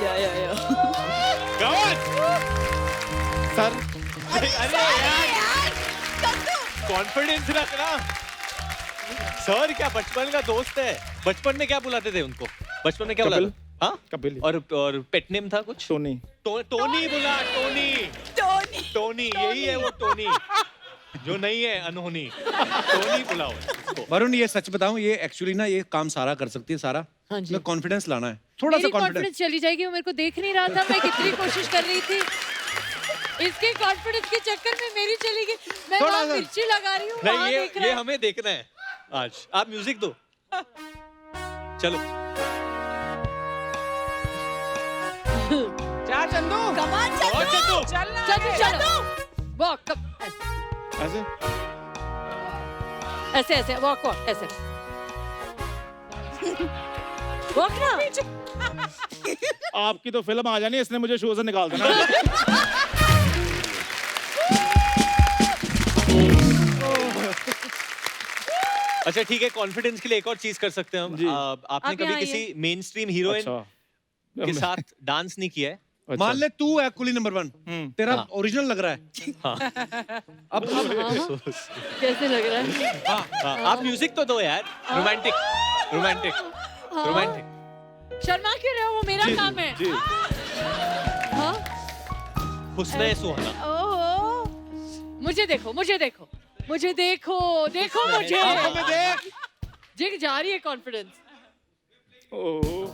सर अरे यार चंदू कॉन्फिडेंस रखना। सर क्या बचपन का दोस्त है। बचपन में क्या बुलाते थे उनको? बचपन में क्या कपिल। बुलाते? हाँ कपिल। और पेट नेम था कुछ? टोनी। टोनी बुला, टोनी। टोनी टोनी यही है वो टोनी जो नहीं है अनहोनी। टोनी बुलाओ इसको। वरुण ये सच बताऊं, ये एक्चुअली ना ये काम सारा कर सकती है। सारा हाँ जी। मैं कॉन्फिडेंस लाना है, थोड़ा सा मेरी कॉन्फिडेंस। कॉन्फिडेंस चली जाएगी, वो मेरे को देख नहीं रहा था, मैं कितनी कोशिश कर रही थी। इसके कॉन्फिडेंस के चक्कर में मेरी चली गई। मैं थोड़ा वहाँ सा- मिर्ची लगा रही हूँ, वहाँ नहीं देख ये रहा है। हमें देखना है आज। आप म्यूजिक दो। चलो जा चंदू, कमान और चंदू चंदू चलना चलो है। चलो वॉक ऐसे ऐसे ऐसे वॉक वॉक ऐसे वॉक ना। आपकी तो फिल्म आ जानी, इसने मुझे शो से निकाल देना। अच्छा ठीक है, कॉन्फिडेंस के लिए एक और चीज कर सकते हैं हम। जी। आपने आप कभी यहाँ किसी मेन स्ट्रीम हीरोइन अच्छा। के साथ डांस नहीं किया है? अच्छा। मान ले तू है कुली नंबर 1, तेरा हाँ। ओरिजिनल लग रहा है। हाँ। अब कैसे लग रहा है? हाँ, आप म्यूजिक तो दो यार। Romantic romantic romantic. शर्मा क्यों रहे हो? वो मेरा काम है। जी। हाँ? हुस्न सुहाना। ओहो, मुझे देखो मुझे देखो मुझे देखो देखो मुझे। आंखों में देख। जिग जा रही है कॉन्फिडेंस। ओह।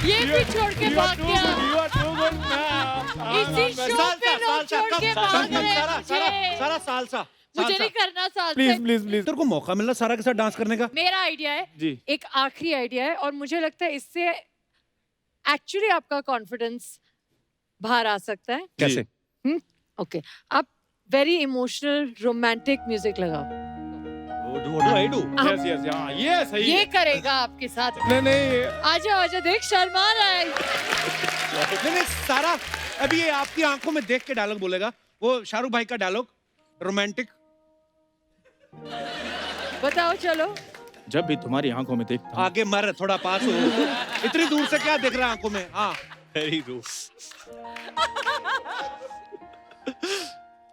ये भी छोड़ के भाग गया। इसी शो पे लोग छोड़ के भाग रहे हैं मुझे। सारा सालसा। मुझे नहीं करना साथ प्लीज में। Please please. तेरे को मौका मिलना सारा के साथ डांस करने का। मेरा आइडिया है, जी। एक आखिरी आइडिया है, और मुझे लगता है इससे एक्चुअली आपका कॉन्फिडेंस बाहर आ सकता है। कैसे? ओके, आप वेरी इमोशनल रोमांटिक म्यूजिक लगाओ। What do I do? Yes yes हाँ ये सही ये है। करेगा आपके साथ। नहीं नहीं आजा आजा, देख शर्मा रहा है। नहीं सारा, अभी ये आपकी आंखों में देख के डायलॉग बोलेगा, वो शाहरुख भाई का डायलॉग रोमांटिक। बताओ चलो। जब भी तुम्हारी आंखों में देखता हूँ, आगे मर, थोड़ा पास हो। इतनी दूर से क्या देख रहा है आंखों में? हाँ Very rude.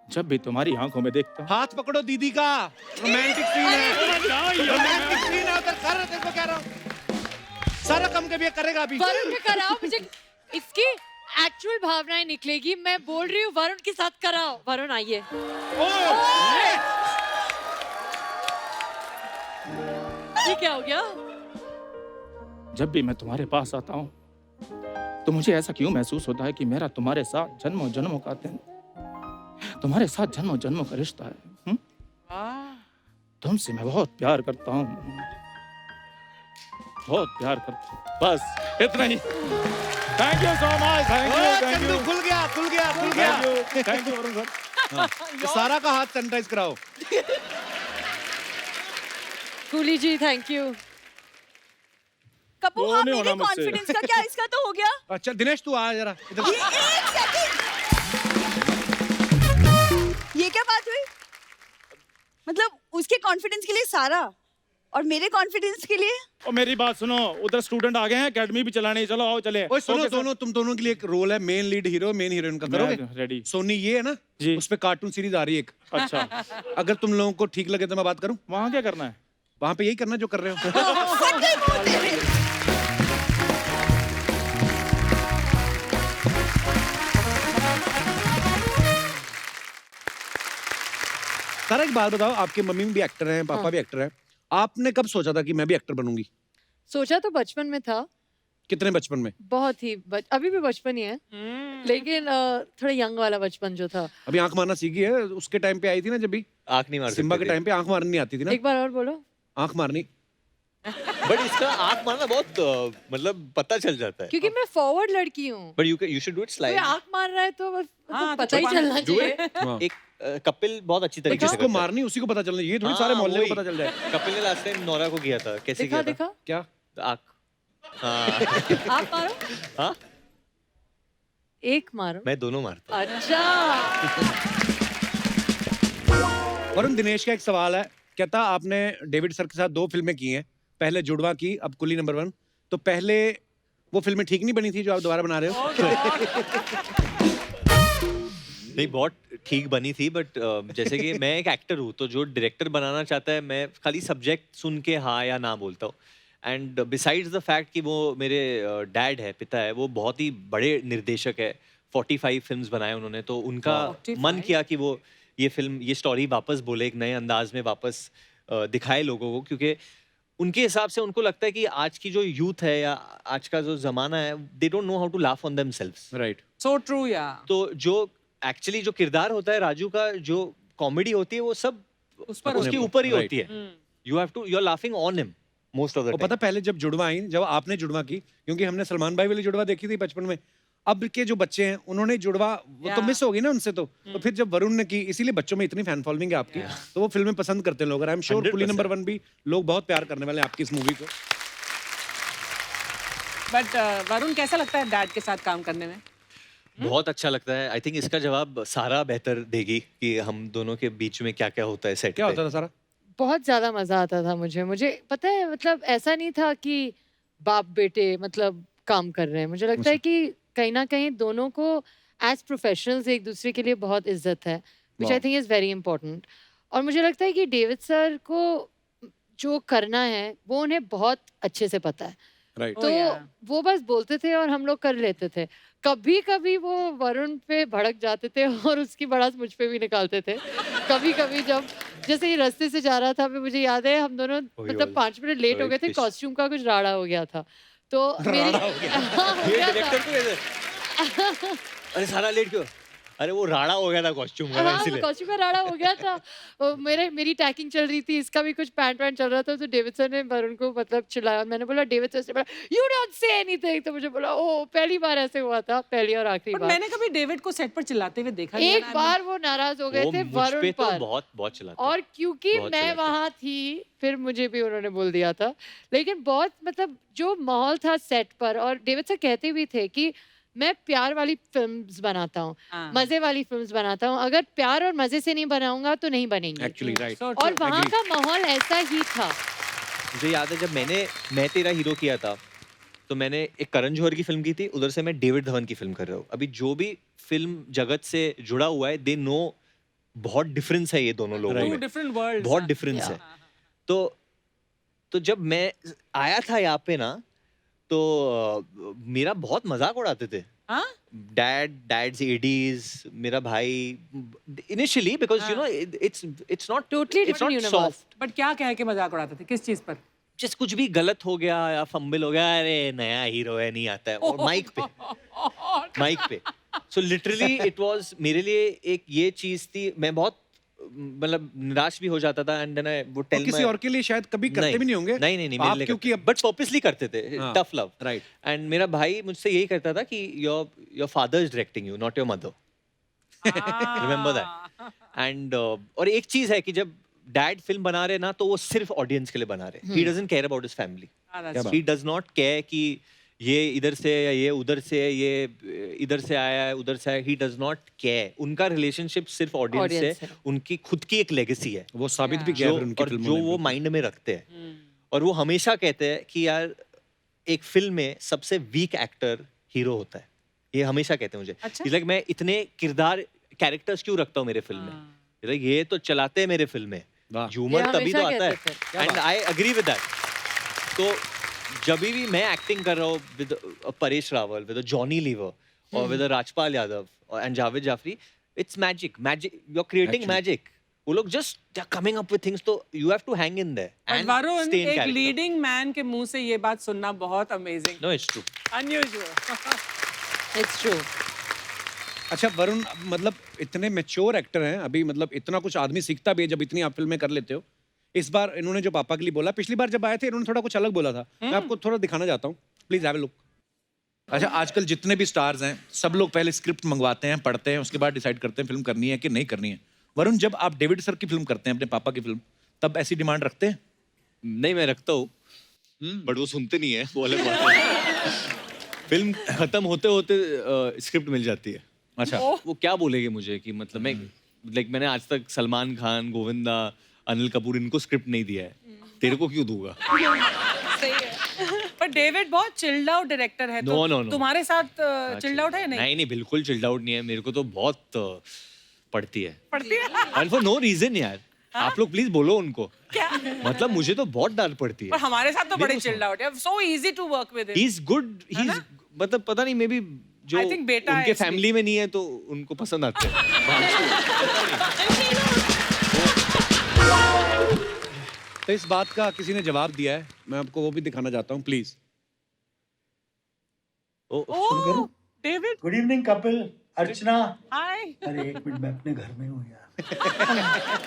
जब भी तुम्हारी आंखों में देखता हूँ, हाथ पकड़ो दीदी का, रोमांटिक सीन है। रोमांटिक सीन है उधर। कर तेरे को कह रहा हूँ, सारा कम कभी करेगा अभी। वरुण के कराओ, मुझे इसकी एक्चुअल भावनाएं निकलेगी। मैं बोल रही हूँ वरुण के साथ कराओ। वरुण आइए। ये क्या हो गया? जब भी मैं तुम्हारे पास आता हूँ तो मुझे ऐसा क्यों महसूस होता है कि मेरा तुम्हारे साथ जन्मों जन्मों का तुम्हारे साथ जन्मों जन्मों का रिश्ता है। तुमसे मैं बहुत प्यार करता हूँ, बहुत प्यार करता हूँ। बस इतना ही। Thank you so much. Thank you खुल गया खुल गया खुल गया। Thank you Varun sir. तो सारा का हाथ सैनिटाइज कराओ। कूली जी थैंक यू। कपूर वो हाँ नहीं मेरे होना मुझसे। कॉन्फिडेंस का क्या इसका तो हो गया। अच्छा दिनेश तू आ जरा इधर। एक सेकंड, ये क्या बात हुई? मतलब उसके कॉन्फिडेंस के लिए सारा और मेरे कॉन्फिडेंस के लिए। और मेरी बात सुनो, उधर स्टूडेंट आ गए हैं, एकेडमी भी चलानी। चलो आओ चले। ओए सुनो, ओके, सर। दोनों तुम दोनों के लिए एक रोल है, main lead hero main heroine का। करोगे? मैं रेडी। सोनी ये है ना जी। उस पे कार्टून सीरीज आ रही है एक। अच्छा अगर तुम लोगों को ठीक लगे तो मैं बात करूं। वहाँ क्या करना है? वहां पे यही करना जो कर रहे हो। फट गई मुंह तेरे। सारा एक बात बताओ, आपके मम्मी भी एक्टर हैं, पापा हाँ। भी एक्टर हैं, आपने कब सोचा था कि मैं भी एक्टर बनूंगी? सोचा तो बचपन में था, कितने बचपन में? बहुत ही अभी भी बचपन ही है, लेकिन थोड़ा यंग वाला बचपन जो था। अभी आंख मारना सीखी है, उसके टाइम पे आई थी ना जब भी आंख नहीं मार सिम्बा के सकते टाइम पे आंख मारनी नहीं आती थी ना, एक बार और बोलो। आंख मारनी। बट इसका आंख मारना बहुत मतलब पता चल जाता है। क्योंकि मैं फॉरवर्ड लड़की हूँ, but you should do it कोई स्लाइड। आंख मार रहा है तो बस हाँ, पता ही तो चलना डू चाहिए। इट। हाँ। एक कपिल बहुत अच्छी तरीके से जिसको करता है। मारनी उसी को पता चलना, ये थोड़ी हाँ, सारे मोहल्ले वही। को पता चल जाए। कपिल ने लास्ट टाइम नोरा को किया था, कैसे दिखा किया था? दिखा, क्या? आंख। हाँ आप मारो, हाँ एक मारो। मैं दोनों मारता हूँ। अच्छा, वरुण, दिनेश का एक सवाल है, कहता आपने डेविड सर के साथ 2 फिल्में की हैं, पहले जुड़वा की, अब कुली नंबर 1, तो पहले वो फिल्में ठीक नहीं बनी थी जो आप दोबारा बना रहे हो? नहीं, बहुत ठीक बनी थी, बट जैसे कि मैं एक एक्टर हूँ, तो जो डायरेक्टर बनाना चाहता है, मैं खाली सब्जेक्ट सुन के हाँ या ना बोलता हूँ। एंड बिसाइड्स द फैक्ट कि वो मेरे डैड है, पिता है, वो बहुत ही बड़े निर्देशक है, 45 फिल्म्स बनाए उन्होंने, तो उनका 45? मन किया कि वो ये फिल्म, ये स्टोरी वापस बोले, एक नए अंदाज में वापस दिखाए लोगों को, क्योंकि उनके हिसाब से उनको लगता है कि आज की जो यूथ है या आज का जो जमाना है, they don't know how to laugh on themselves. Right. So true या तो जो एक्चुअली जो किरदार होता है राजू का, जो कॉमेडी होती है, वो सब उस पर उसके होती है। ऊपर ही Right. होती है। You have to, you are laughing on him most of the और पता पहले जब जुड़वा आई, जब आपने जुड़वा की, क्योंकि हमने सलमान भाई वाली जुड़वा देखी थी बचपन में, अब के जो बच्चे हैं उन्होंने जुड़वा, वो तो Yeah. मिस हो गई ना उनसे, तो फिर जब वरुण ने की, इसीलिए बच्चों में इतनी फैन फॉलोइंग है आपकी, तो वो फिल्में पसंद करते हैं लोग, और I am sure Coolie 100%. Number 1 भी लोग बहुत प्यार करने वाले हैं आपकी इस मूवी को। बट वरुण, कैसा लगता है डैड के साथ काम करने में? बहुत अच्छा लगता है। आई थिंक इसका जवाब सारा बेहतर देगी कि हम दोनों के बीच में क्या क्या होता है सेट क्या पे। होता था सारा? बहुत ज्यादा मजा आता था मुझे पता है, मतलब ऐसा नहीं था कि बाप बेटे मतलब काम कर रहे हैं। मुझे लगता है कि कहीं ना कहीं दोनों को एज प्रोफेशनल्स एक दूसरे के लिए बहुत इज्जत है, विच आई Wow. Think is very important. और मुझे लगता है कि डेविड सर को जो करना है वो उन्हें बहुत अच्छे से पता है, राइट। तो yeah. वो बस बोलते थे और हम लोग कर लेते थे। कभी कभी वो वरुण पे भड़क जाते थे और उसकी भड़ास मुझ पे भी निकालते थे। कभी कभी जब जैसे ये रास्ते से जा रहा था, अभी मुझे याद है हम दोनों वही मतलब वाली। 5 मिनट लेट हो गए थे, Right, कॉस्ट्यूम का कुछ राड़ा हो गया था, तो मेरी राड़ा हो गया। हाँ, हो ये गया डायरेक्टर था। को ऐसे, अरे सारा लेट क्यों? अरे वो राड़ा हो गया था कॉस्ट्यूम का, हाँ, इसलिए। कॉस्ट्यूम का राड़ा हो गया था। मेरी टैकिंग चल रही थी, इसका भी कुछ पैंट वैंट चल रहा था, तो डेविड सर ने वरुण को मतलब चिल्लाया। मैंने बोला, डेविड सर से बोला, यू डोंट से एनीथिंग। तो मुझे बोला, ओ पहली बार ऐसे हुआ था, पहली और आखिरी बट बार। मैंने कभी डेविड को सेट पर चिल्लाते हुए देखा नहीं है एक ना। बार वो नाराज हो गए वो थे मुझ वरुण पे तो पर, बहुत बहुत चलाता। और क्योंकि बहुत मैं चलाते। वहां थी, फिर मुझे भी उन्होंने बोल दिया था। लेकिन बहुत मतलब जो माहौल था सेट पर, और डेविड सर कहते भी थे कि मैं प्यार वाली फिल्म्स बनाता हूँ, हाँ। मजे वाली फिल्म्स बनाता हूँ, अगर प्यार और मजे से नहीं बनाऊंगा तो नहीं बनेंगी। Actually right. So और true. वहाँ Agree. का माहौल ऐसा ही था। मुझे याद है जब मैं तेरा हीरो किया था, तो मैंने एक करण जौहर की फिल्म की थी, उधर से मैं डेविड धवन की फिल्म कर रहा हूँ। अभी जो भी फिल्म जगत से जुड़ा हुआ है, दे नो बहुत डिफरेंस है ये दोनों लोगों Two में, different worlds. बहुत डिफरेंस है। तो जब मैं आया था यहाँ पे ना, तो मेरा बहुत मजाक उड़ाते थे हाँ? डैड्स एडीज, मेरा भाई initially, because you know it's not Totally different universe. Soft. But क्या कह के मजाक उड़ाते थे, किस चीज पर? जिस कुछ भी गलत हो गया या फंबल हो गया, अरे नया हीरो है, नहीं आता है, और माइक पे सो लिटरली इट वाज मेरे लिए एक ये चीज थी। मैं बहुत मतलब निराश भी हो जाता था, and then I would tell किसी और के लिए शायद कभी करते भी नहीं होंगे। नहीं आप मेरे लिए क्योंकि अब बट पर्पसली करते थे, हाँ, टफ लव। राइट। एंड मेरा भाई मुझसे यही कहता था कि your father is directing you, not your mother. Remember that. And और एक चीज है कि जब डैड फिल्म बना रहे ना, तो वो सिर्फ ऑडियंस के लिए बना रहे। He doesn't care about his family, क्या बात। ही डज नॉट केयर कि ये इधर से है या ये उधर से है, ये इधर से आया है उधर से आया, ही डज नॉट केयर। उनका रिलेशनशिप सिर्फ ऑडियंस Audience से, है। उनकी खुद की एक लेगेसी है वो साबित भी किया जो, फिर उनकी और फिल्मों जो ने वो बिल्कुल। माइंड में रखते हैं। और वो हमेशा कहते हैं कि यार एक फिल्म में सबसे वीक एक्टर हीरो होता है, ये हमेशा कहते हैं मुझे। अच्छा? He's like, मैं इतने किरदार कैरेक्टर्स क्यों रखता हूँ मेरे फिल्म में? He's like, ये तो चलाते हैं मेरे फिल्म में, वाह। ह्यूमर ये तभी तो हमेशा आता कहते थे। है। And I agree with that. तो जब भी मैं एक्टिंग कर रहा हूँ विद परेश रावल, विद जॉनी लीवर और with Rajpal Yadav and Javed Jaffrey, it's magic, you are creating Actually. Magic. वो लोग just they're coming up with things, तो you have to hang in there और and वरुण stay in एक character. लीडिंग मैन के मुंह से ये बात सुनना बहुत amazing, No, it's true. Unusual. It's true. अच्छा वरुण, मतलब इतने मैच्योर एक्टर हैं अभी, मतलब इतना कुछ आदमी सीखता भी है जब इतनी आप फिल्में कर लेते हो। इस बार इन्होंने जो पापा के लिए बोला, पिछली बार जब आए थे इन्होंने थोड़ा कुछ अलग बोला था। मैं आपको थोड़ा दिखाना चाहता हूँ, प्लीज हैव अ लुक। अच्छा, आजकल जितने भी स्टार्स हैं सब लोग पहले स्क्रिप्ट मंगवाते हैं, पढ़ते हैं, उसके बाद डिसाइड करते हैं फिल्म करनी है कि नहीं करनी है। वरुण, जब आप डेविड सर की फिल्म करते हैं, अपने पापा की फिल्म, तब ऐसी डिमांड रखते हैं? नहीं, मैं रखता हूँ, बट वो सुनते नहीं है, वो अलग बात है। फिल्म खत्म होते होते स्क्रिप्ट मिल जाती है। अच्छा। वो क्या बोलेंगे मुझे कि मतलब मैं मैंने आज तक सलमान खान, गोविंदा, अनिल कपूर इनको स्क्रिप्ट नहीं दिया है, तेरे को क्यों दूंगा? सही है। पर डेविड बहुत चिल्ड आउट डायरेक्टर है, तो No. तुम्हारे साथ चिल्ड आउट है या नहीं? नहीं, बिल्कुल चिल्ड आउट नहीं है, मेरे को तो बहुत पड़ती है, पड़ती है? एंड फॉर नो रीजन यार। आप लोग प्लीज बोलो उनको, क्या? मतलब मुझे तो बहुत डांट पड़ती पर है। हमारे साथ तो बड़े मेरे को चिल्ड आउट है, so easy to work with he him. Is good, he is, मतलब पता नहीं, मे बी जो I think बेटा है उनके इसलिए। फैमिली में नहीं है तो उनको पसंद आते हैं। तो इस बात का किसी ने जवाब दिया है, मैं आपको वो भी दिखाना चाहता हूँ, please. Oh, David, good evening Kapil, Archana. Hi. अरे एक मिनट, मैं अपने घर में हूँ यार।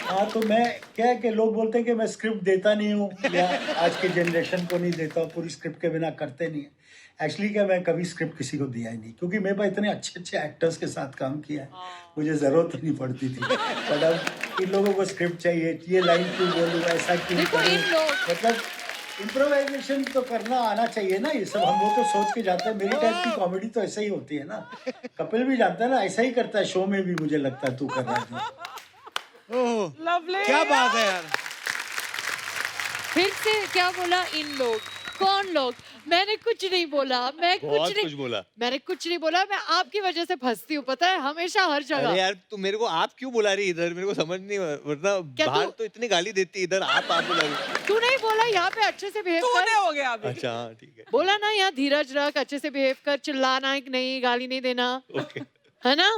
हाँ, तो मैं क्या है कि लोग बोलते हैं कि मैं स्क्रिप्ट देता नहीं हूँ या आज के जनरेशन को नहीं देता हूँ, पूरी स्क्रिप्ट के बिना करते नहीं है। एक्चुअली क्या, मैं कभी स्क्रिप्ट किसी को दिया ही नहीं, क्योंकि मेरे पास इतने अच्छे अच्छे एक्टर्स के साथ काम किया है, मुझे ज़रूरत ही नहीं पड़ती थी। बट अब इन लोगों को स्क्रिप्ट चाहिए, ये लाइन क्यों बोलूँ, ऐसा क्यों देखो करूँ, इन लोग, मतलब इम्प्रोवाइजेशन तो करना आना चाहिए ना। ये सब हम लोग तो सोच के जाते हैं, मेरी टाइप की कॉमेडी तो ऐसे ही होती है ना। कपिल भी जानता है ना, ऐसा ही करता है शो में भी, मुझे लगता है तू कर रहा है जो। ओह, लवली। क्या बात है यार। फिर से क्या बोला इन लोग? कौन लोग? मैंने कुछ नहीं बोला, मैं बहुत कुछ कुछ बोला। मैंने कुछ नहीं बोला। मैं आपकी वजह से फंसती हूँ, पता है, हमेशा हर अरे जगह। यार, तू मेरे को आप क्यों बुला रही है इधर, मेरे को समझ नहीं, वरना क्या बाहर तू- तो इतनी गाली देती है, इधर आप बुला रही है। तू नहीं बोला यहाँ पे अच्छे से बिहेव तूने कर? हो गया अभी। अच्छा हाँ, ठीक है, बोला ना यहाँ धीरज रख, अच्छे से बिहेव कर, चिल्लाना नहीं, गाली नहीं देना, ओके। है ना?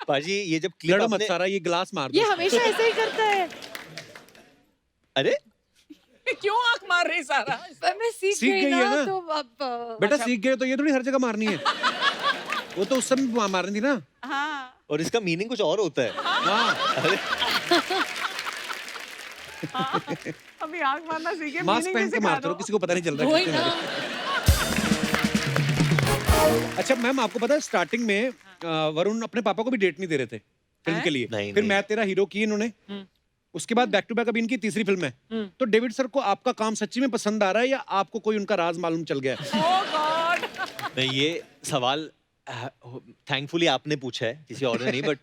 पाजी ये जब क्लिप लड़ो मत आपने, सारा, ये गिलास मार ये दो। हमेशा ऐसे ही करता है। अरे क्यों आंख मार रही सारा? पर मैं सीख सीख गई गई है ना, ना? तो अब बेटा सीख गए तो ये थोड़ी हर जगह मारनी है। वो तो उस समय मारनी थी ना। हाँ, और इसका मीनिंग कुछ और होता है। हाँ, अभी आंख मारना सीखे, मास्क meaning पहन भी के सिखा मारते दो। रहो, किसी को पता नहीं चल रहा वही किसने ना। मारी। अच्छा मैम, आपको पता है स्टार्टिंग में वरुण अपने पापा को भी डेट नहीं दे रहे थे फिल्म के लिए। नहीं, फिर नहीं। मैं तेरा हीरो की इन्होंने, उसके बाद बैक टू बैक अभी इनकी तीसरी फिल्म है। तो डेविड सर को आपका काम सच्ची में पसंद आ रहा है या आपको कोई उनका राज मालूम चल गया है? Oh God! नहीं, ये सवाल थैंकफुली आपने पूछा है, किसी और ने नहीं, बट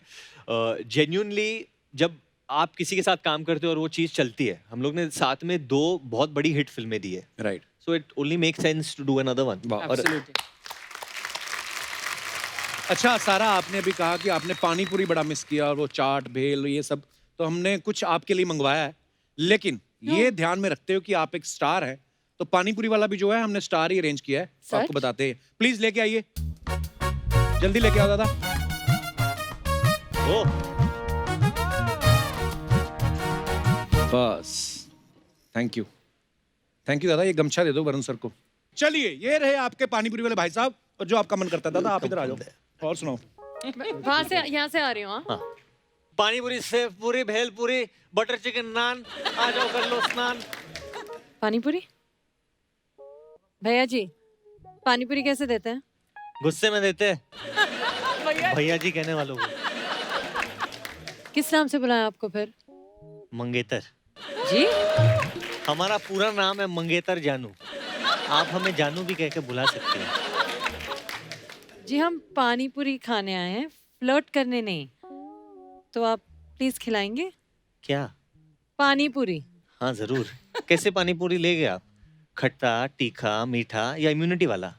जेन्युइनली जब आप किसी के साथ काम करते हो और वो चीज चलती है, हम लोग ने साथ में 2 बहुत बड़ी हिट फिल्में दी है, right. So it only make sense to do another one. और Absolutely. अच्छा सारा, आपने अभी कहा कि आपने पानी पूरी बड़ा मिस किया और वो चाट भेल ये सब, तो हमने कुछ आपके लिए मंगवाया है, लेकिन ये ध्यान में रखते हो कि आप एक स्टार हैं, तो पानी पूरी वाला भी जो है हमने स्टार ही अरेंज किया है, तो सच? आपको बताते हैं। प्लीज लेके आइए, जल्दी लेके आओ दादा। ओ, बस, थैंक यू दादा। ये गमछा दे दो वरुण सर को। चलिए, ये रहे आपके पानी पूरी वाले भाई साहब, और जो आपका मन करता है। दादा आप इधर आ जाओ और सुनाओ। वहां से, यहाँ से आ रही हूँ। हाँ? पानी पूरी, सेव पूरी, भेल पूरी, बटर चिकन नान, आ जाओ कर लो स्नान। पानी पूरी भैया जी, पानी पूरी कैसे देते हैं? गुस्से में देते हैं भैया, भैया जी कहने वालों को। किस नाम से बुलाया आपको फिर? मंगेतर जी? हमारा पूरा नाम है मंगेतर जानू, आप हमें जानू भी कह के बुला सकते हैं। जी हम पानी पूरी खाने आए हैं, फ्लर्ट करने नहीं। तो आप प्लीज खिलाएंगे क्या? पानी पूरी? हाँ जरूर। कैसे पानी पूरी ले गए आप? खट्टा, तीखा, मीठा या इम्यूनिटी वाला?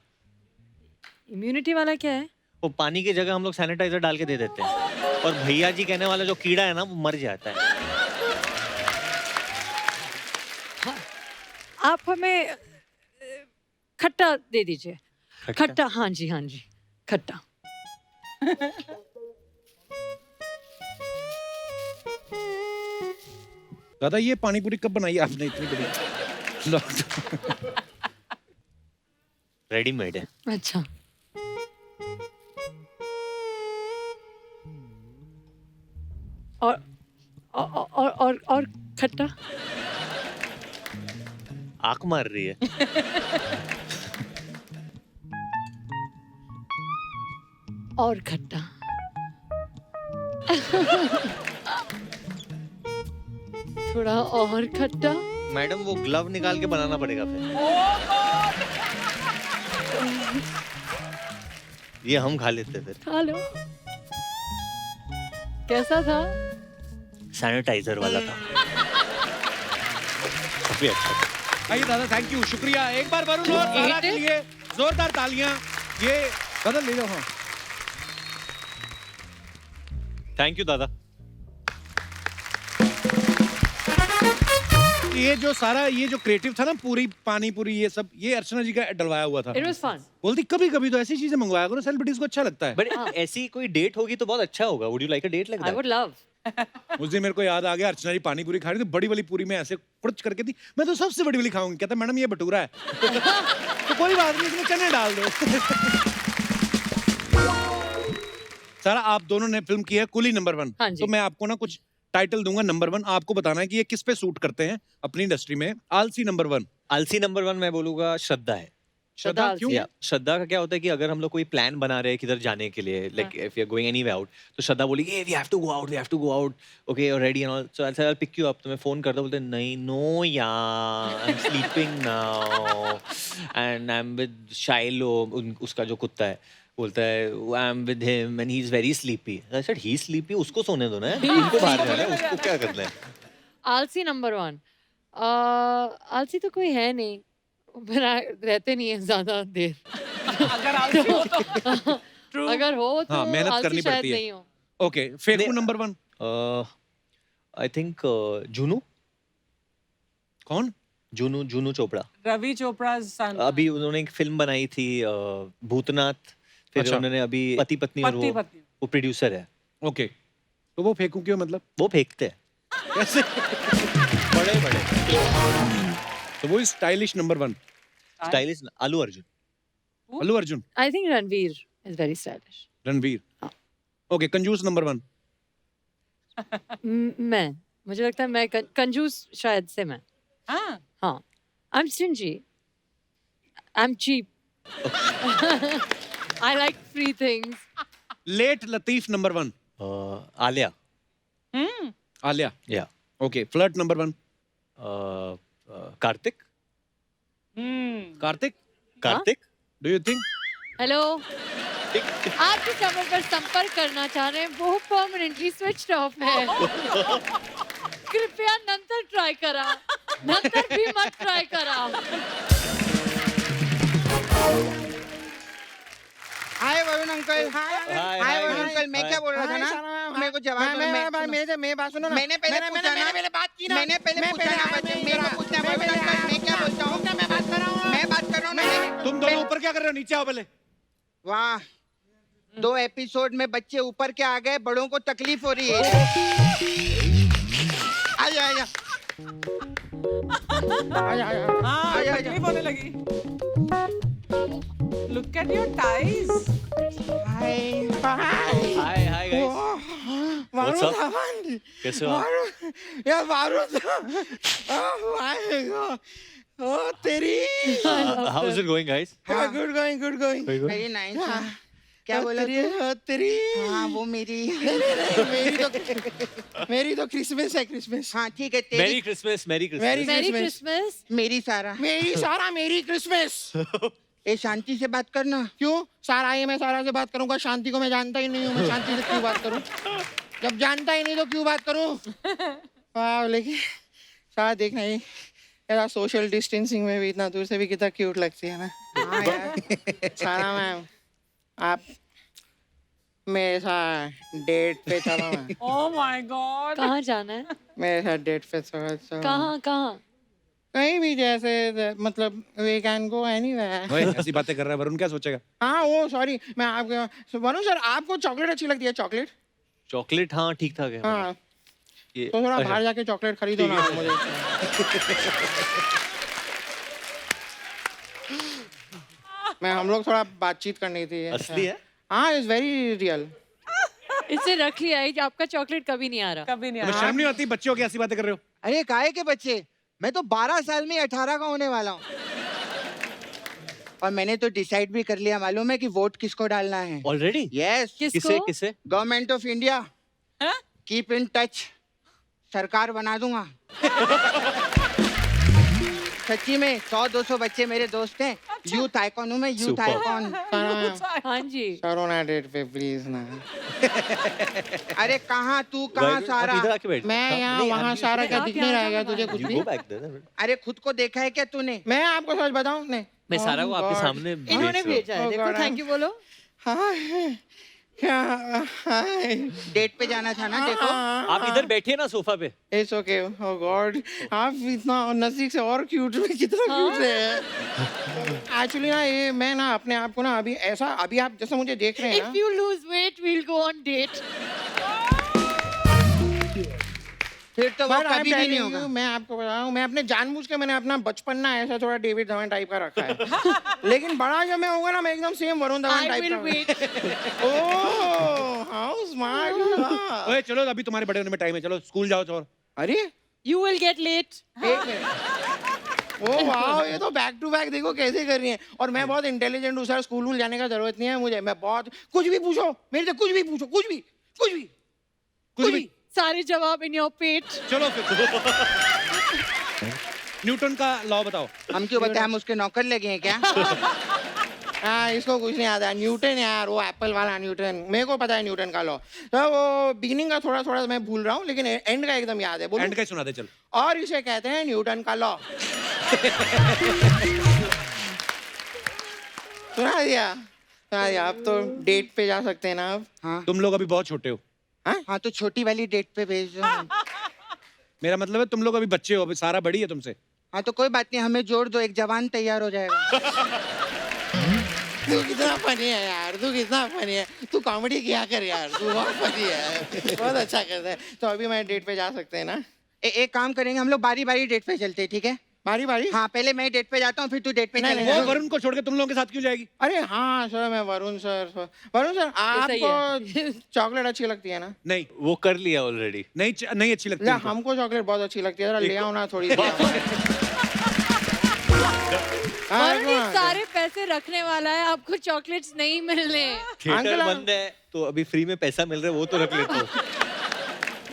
इम्यूनिटी वाला क्या है? वो पानी की जगह हम लोग सैनिटाइजर डाल के दे देते हैं, और भैया जी कहने वाला जो कीड़ा है ना, वो मर जाता है। आप हमें खट्टा दे दीजिए। खट्टा? खट्टा, हाँ जी, हाँ जी, खट्टा। दादा ये पानी पूरी कब बनाई आपने इतनी बड़ी? रेडीमेड है। अच्छा और खट्टा आंख मार रही है। और खट्टा थोड़ा और खट्टा। मैडम वो ग्लव निकाल के बनाना पड़ेगा फिर। ये हम खा लेते फिर। खा लो। कैसा था? सैनिटाइजर वाला था। काफी अच्छा था। आइए दादा, थैंक यू, शुक्रिया। एक बार वरुण और सारा के लिए जोरदार तालियां। ये बदल ले लो। हाँ थैंक यू दादा। ये जो सारा ये जो क्रिएटिव था ना, पूरी पानी पूरी ये सब, ये अर्चना जी का डलवाया हुआ था। It was fun. बोलती कभी कभी तो ऐसी चीजें मंगवाया करो, सेलिब्रिटीज को अच्छा लगता है। बट ऐसी कोई डेट होगी तो बहुत अच्छा होगा। Would you like a date like I that? would love. उस दिन मेरे को याद आ गया, अर्चना जी पानी पूरी खा रही थी, बड़ी वाली पूरी में ऐसे कुछ करके थी, मैं तो सबसे बड़ी वाली खाऊंगी। कहता मैडम ये भटूरा है। तो कोई बात नहीं, इसमें चने डाल दो। सारा आप दोनों ने फिल्म की है कुली नंबर 1। हाँ जी। तो मैं आपको ना कुछ टाइटल दूंगा नंबर 1, आपको बताना है कि ये किस पे सूट करते हैं अपनी इंडस्ट्री में। आलसी नंबर 1। आलसी नंबर 1 मैं बोलूंगा श्रद्धा है। श्रद्धा आलसी। क्यों? या श्रद्धा का क्या होता है कि अगर हम लोग कोई प्लान बना रहे हैं किधर जाने के लिए, like if you are going anywhere out, तो श्रद्धा बोलेगी we have to go out, okay you are ready and all, so I will pick you up. तो मैं फोन करता बोलते नहीं, नो यार I am sleeping now and I am with Shilo, उसका जो कुत्ता है, बोलता है I am with him and he is very sleepy. I said he is sleepy, उसको सोने दो ना, इनको बाहर जाना है, उसको क्या करना है। आलसी नंबर 1। आलसी तो कोई है नहीं, मेरा रहते नहीं है ज्यादा देर। अगर आलसी हो तो ट्रू। अगर हो तो हाँ, मेहनत आलसी करनी शायद पड़ती है। नहीं हो। ओके, फेकू नहीं, नंबर 1 आई थिंक जूनू कौन? चोपड़ा। रवि चोपड़ा सन। अभी उन्होंने एक फिल्म बनाई थी भूतनाथ, फिर अच्छा। उन्होंने अभी पति पत्नी और पति पत्नी। वो प्रोड्यूसर है। ओके, तो वो फेंकू क्यों मतलब? वो फेंकते हैं कैसे? बड़े बड़े तो वो स्टाइलिश नंबर 1 स्टाइलिश। आलू अर्जुन। Allu Arjun, I think Ranveer is very stylish. Ranveer. हाँ। ओके, कंजूस नंबर 1 मैं, मुझे लगता है मैं कंजूस शायद से मैं। हाँ हाँ, I am stingy, I am cheap, I like free things. Late Latif number 1 Alia. Alia. या okay, flirt number 1 Kartik. Kartik do you think? Hello, आप जिस नंबर पर संपर्क करना चाह रहे हैं वो परमानेंटली स्विच्ड ऑफ है। कृपया नंतर ट्राय करा, नंतर भी मत ट्राय करा। हाय वरुण अंकल। हाय, हाय वरुण हाय, अंकल, मैं क्या बोल रहा था ना, मेरे को जवाब दो। मेरी बात सुनो ना। मैंने पहले पूछा ना, मैंने बात की ना। मैंने पहले पूछा ना, मेरे को पूछना है वरुण अंकल, मैं क्या बोलता हूँ? मैं बात कर रहा हूँ। मैं बात कर रहा हूँ ना। तुम दोनों ऊपर क्या कर रहे हो? नीचे आओ पहले। वाह, 2 एपिसोड में बच्चे ऊपर के आ गए, बड़ों को तकलीफ हो रही है। आजा आजा हाँ, आजा, तकलीफ होने लगी। Look at your ties. Hi hi hi guys. What's up? कैसे हो आप? यार वरुण, ओ तेरी। How is it going guys? Good going, good going. Very good. Very nice. क्या बोला तू? तेरी। हाँ वो मेरी। मेरी तो क्रिसमस है, क्रिसमस। हाँ ठीक है, Merry तेरी Christmas, Merry Christmas. Merry मेरी Christmas। क्रिसमस। मेरी सारा। मेरी सारा, मेरी क्रिसमस। ए शांति से बात करना। क्यों? सारा ये मैं सारा से बात करूंगा? शांति को मैं जानता ही नहीं हूँ, मैं शांति से क्यों बात करूँ? जब जानता ही नहीं तो क्यों बात करूँ? वाह, लेकिन सारा देखना ही यार, सोशल डिस्टेंसिंग में भी इतना दूर से भी कितना क्यूट लगती है ना। हाँ यार। सारा मैम, आप मेरे साथ डेट पे चलो ना। Oh my God. कहाँ जाना है? मेरे साथ डेट पे चलो। कहाँ कहाँ? कहीं भी, जैसे मतलब वी कैन गो एनीवेयर। ओए, ऐसी बातें कर रहा है वरुण, क्या सोचेगा? हाँ वो सॉरी, मैं आपके वरुण सर, आपको चॉकलेट अच्छी लगती है? चॉकलेट? चॉकलेट हाँ ठीक ठाक है। हाँ, ये तो थोड़ा अच्छा। बाहर जाके चॉकलेट खरीदो ना मुझे। मैं हम लोग थोड़ा बातचीत करनी थी। असली है? हाँ, इट्स वेरी रियल। इससे रख लिया है कि आपका चॉकलेट कभी नहीं आ रहा। कभी नहीं तुम्हें आया शर्म नहीं आती? बच्चे हो के ऐसी बातें कर रहे हो? अरे काहे के बच्चे, मैं तो 12 साल में 18 का होने वाला हूँ। और मैंने तो डिसाइड भी कर लिया, मालूम है कि वोट किसको डालना है। ऑलरेडी? यस, किसे किसको? किसे? गवर्नमेंट ऑफ इंडिया, हाँ? कीप इन टच, सरकार बना दूंगा। सच्ची में 100-200 बच्चे मेरे दोस्त हैं। यूथ आइकॉन हूँ मैं, यूथ Super. आइकॉन। हाँ जी। करो ना डेट पे प्लीज ना। अरे कहाँ तू, कहाँ आप इधर सारा? आके बैठ। मैं हाँ, यहाँ नहीं, वहाँ आप- सारा क्या आप दिख यहाँ नहीं रहेगा जाओ तुझे ना। कुछ You भी? go back there. अरे खुद को देखा है क्या तूने? मैं आपको सच बताऊं नहीं। मैं सारा को Oh आपके God. सामने इन्होंने भेज रहा हूँ। भेजा है, Oh देखो God, थैंक यू बोलो। हाँ, डेट पे जाना था ना, देखो। आप इधर बैठिए ना सोफा पे। It's okay. ओह गॉड, आप इतना नजदीक से और क्यूट में कितना क्यूट है। एक्चुअली ना ये मैं ना अपने आप को ना अभी ऐसा, अभी आप जैसे मुझे देख रहे हैं If ना, you lose weight, we'll go on date. फिर तो वो But I'm कभी भी नहीं telling होगा। you, मैं आपको बताऊं, मैं अपने जानबूझ के मैंने अपना बचपन ना ऐसा थोड़ा डेविड धवन टाइप का रखा है। लेकिन बड़ा जब मैं होऊंगा ना, मैं एकदम same Varun Dhawan I type will का wait. Oh how smart. ओए चलो, अभी तुम्हारे बड़े होने में टाइम है, चलो स्कूल जाओ। और अरे You will get late. एक मिनट। ओ वाओ, ये तो बैक टू बैक देखो कैसे कर रही है। और मैं बहुत इंटेलिजेंट हूँ सर, स्कूल जाने का जरूरत नहीं है मुझे। मैं बहुत, कुछ भी पूछो मेरे से, कुछ भी पूछो, कुछ भी। सारे जवाब in your पेट। चलो फिर न्यूटन का लॉ बताओ। हम क्यों बताएं, हम उसके नौकर लगे हैं क्या? हाँ, इसको कुछ नहीं आता। न्यूटन यार, वो एप्पल वाला न्यूटन, मेरे को पता है न्यूटन का लॉ। तो वो बिगिनिंग का थोड़ा थोड़ा मैं भूल रहा हूँ, लेकिन एंड का एकदम याद है। बोलो। एंड का ही सुना दे चल। और इसे कहते हैं न्यूटन का लॉ। सुना दिया। अब तो डेट पे जा सकते हैं ना अब। हाँ तुम लोग अभी बहुत छोटे हो। हाँ, तो छोटी वाली डेट पे भेज दो। मेरा मतलब है तुम लोग अभी बच्चे हो, अभी सारा बड़ी है तुमसे। हाँ तो कोई बात नहीं, हमें जोड़ दो, एक जवान तैयार हो जाएगा। तू कितना फनी है यार, तू कितना फनी है। तू कॉमेडी किया कर यार, तू बहुत फनी है, बहुत अच्छा करता है। तो अभी मैं डेट पे जा सकते हैं ना? एक काम करेंगे, हम लोग बारी बारी डेट पे चलते हैं, ठीक है? बारी बारी? हाँ, पहले मैं डेट पे जाता हूँ, फिर तू डेट पे नहीं, चलेगा। वो वरुण को छोड़ के तुम लोगों के साथ क्यों जाएगी? अरे हाँ सर, मैं वरुण सर सही आपको चॉकलेट अच्छी लगती है ना? नहीं वो कर लिया ऑलरेडी। नहीं अच्छी लगती या है। हमको चॉकलेट बहुत अच्छी लगती है, जरा ले आओ ना थोड़ी। वरुण ये सारे पैसे रखने वाला है, आपको चॉकलेट्स नहीं मिलने। थिएटर अंकल, बंद है तो अभी फ्री में पैसा मिल रहा है, वो तो रख लेते हो।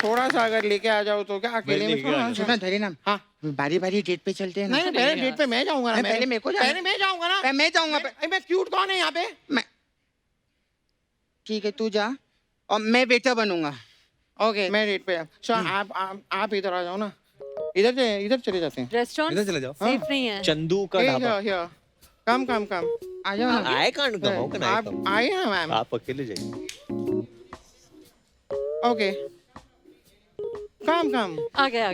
थोड़ा सा अगर लेके आ जाओ तो क्या अकेले में लेके आ थोड़ा सा? सुना धरीराम, हाँ, बारी बारी डेट पे चलते हैं ना। नहीं पहले डेट पे मैं जाऊंगा ना। नहीं, पहले मेरे को जाना। पहले मैं जाऊंगा ना। मैं जाऊंगा। मैं क्यूट कौन है यहाँ पे? मैं, ठीक है तू जा और मैं वेटर बनूंगा। ओके, मैं डेट पे सर, आप इधर आ जाओ ना। इधर चले जाते हैं। रेस्टोरेंट इधर चले जाओ। सेफ नहीं है। चंदू का ढाबा। कम आ जाओ ना। I can't come, how can I आप कम? आइए ना मैम। आप अकेले जाइए। ओके, कम। आ गया।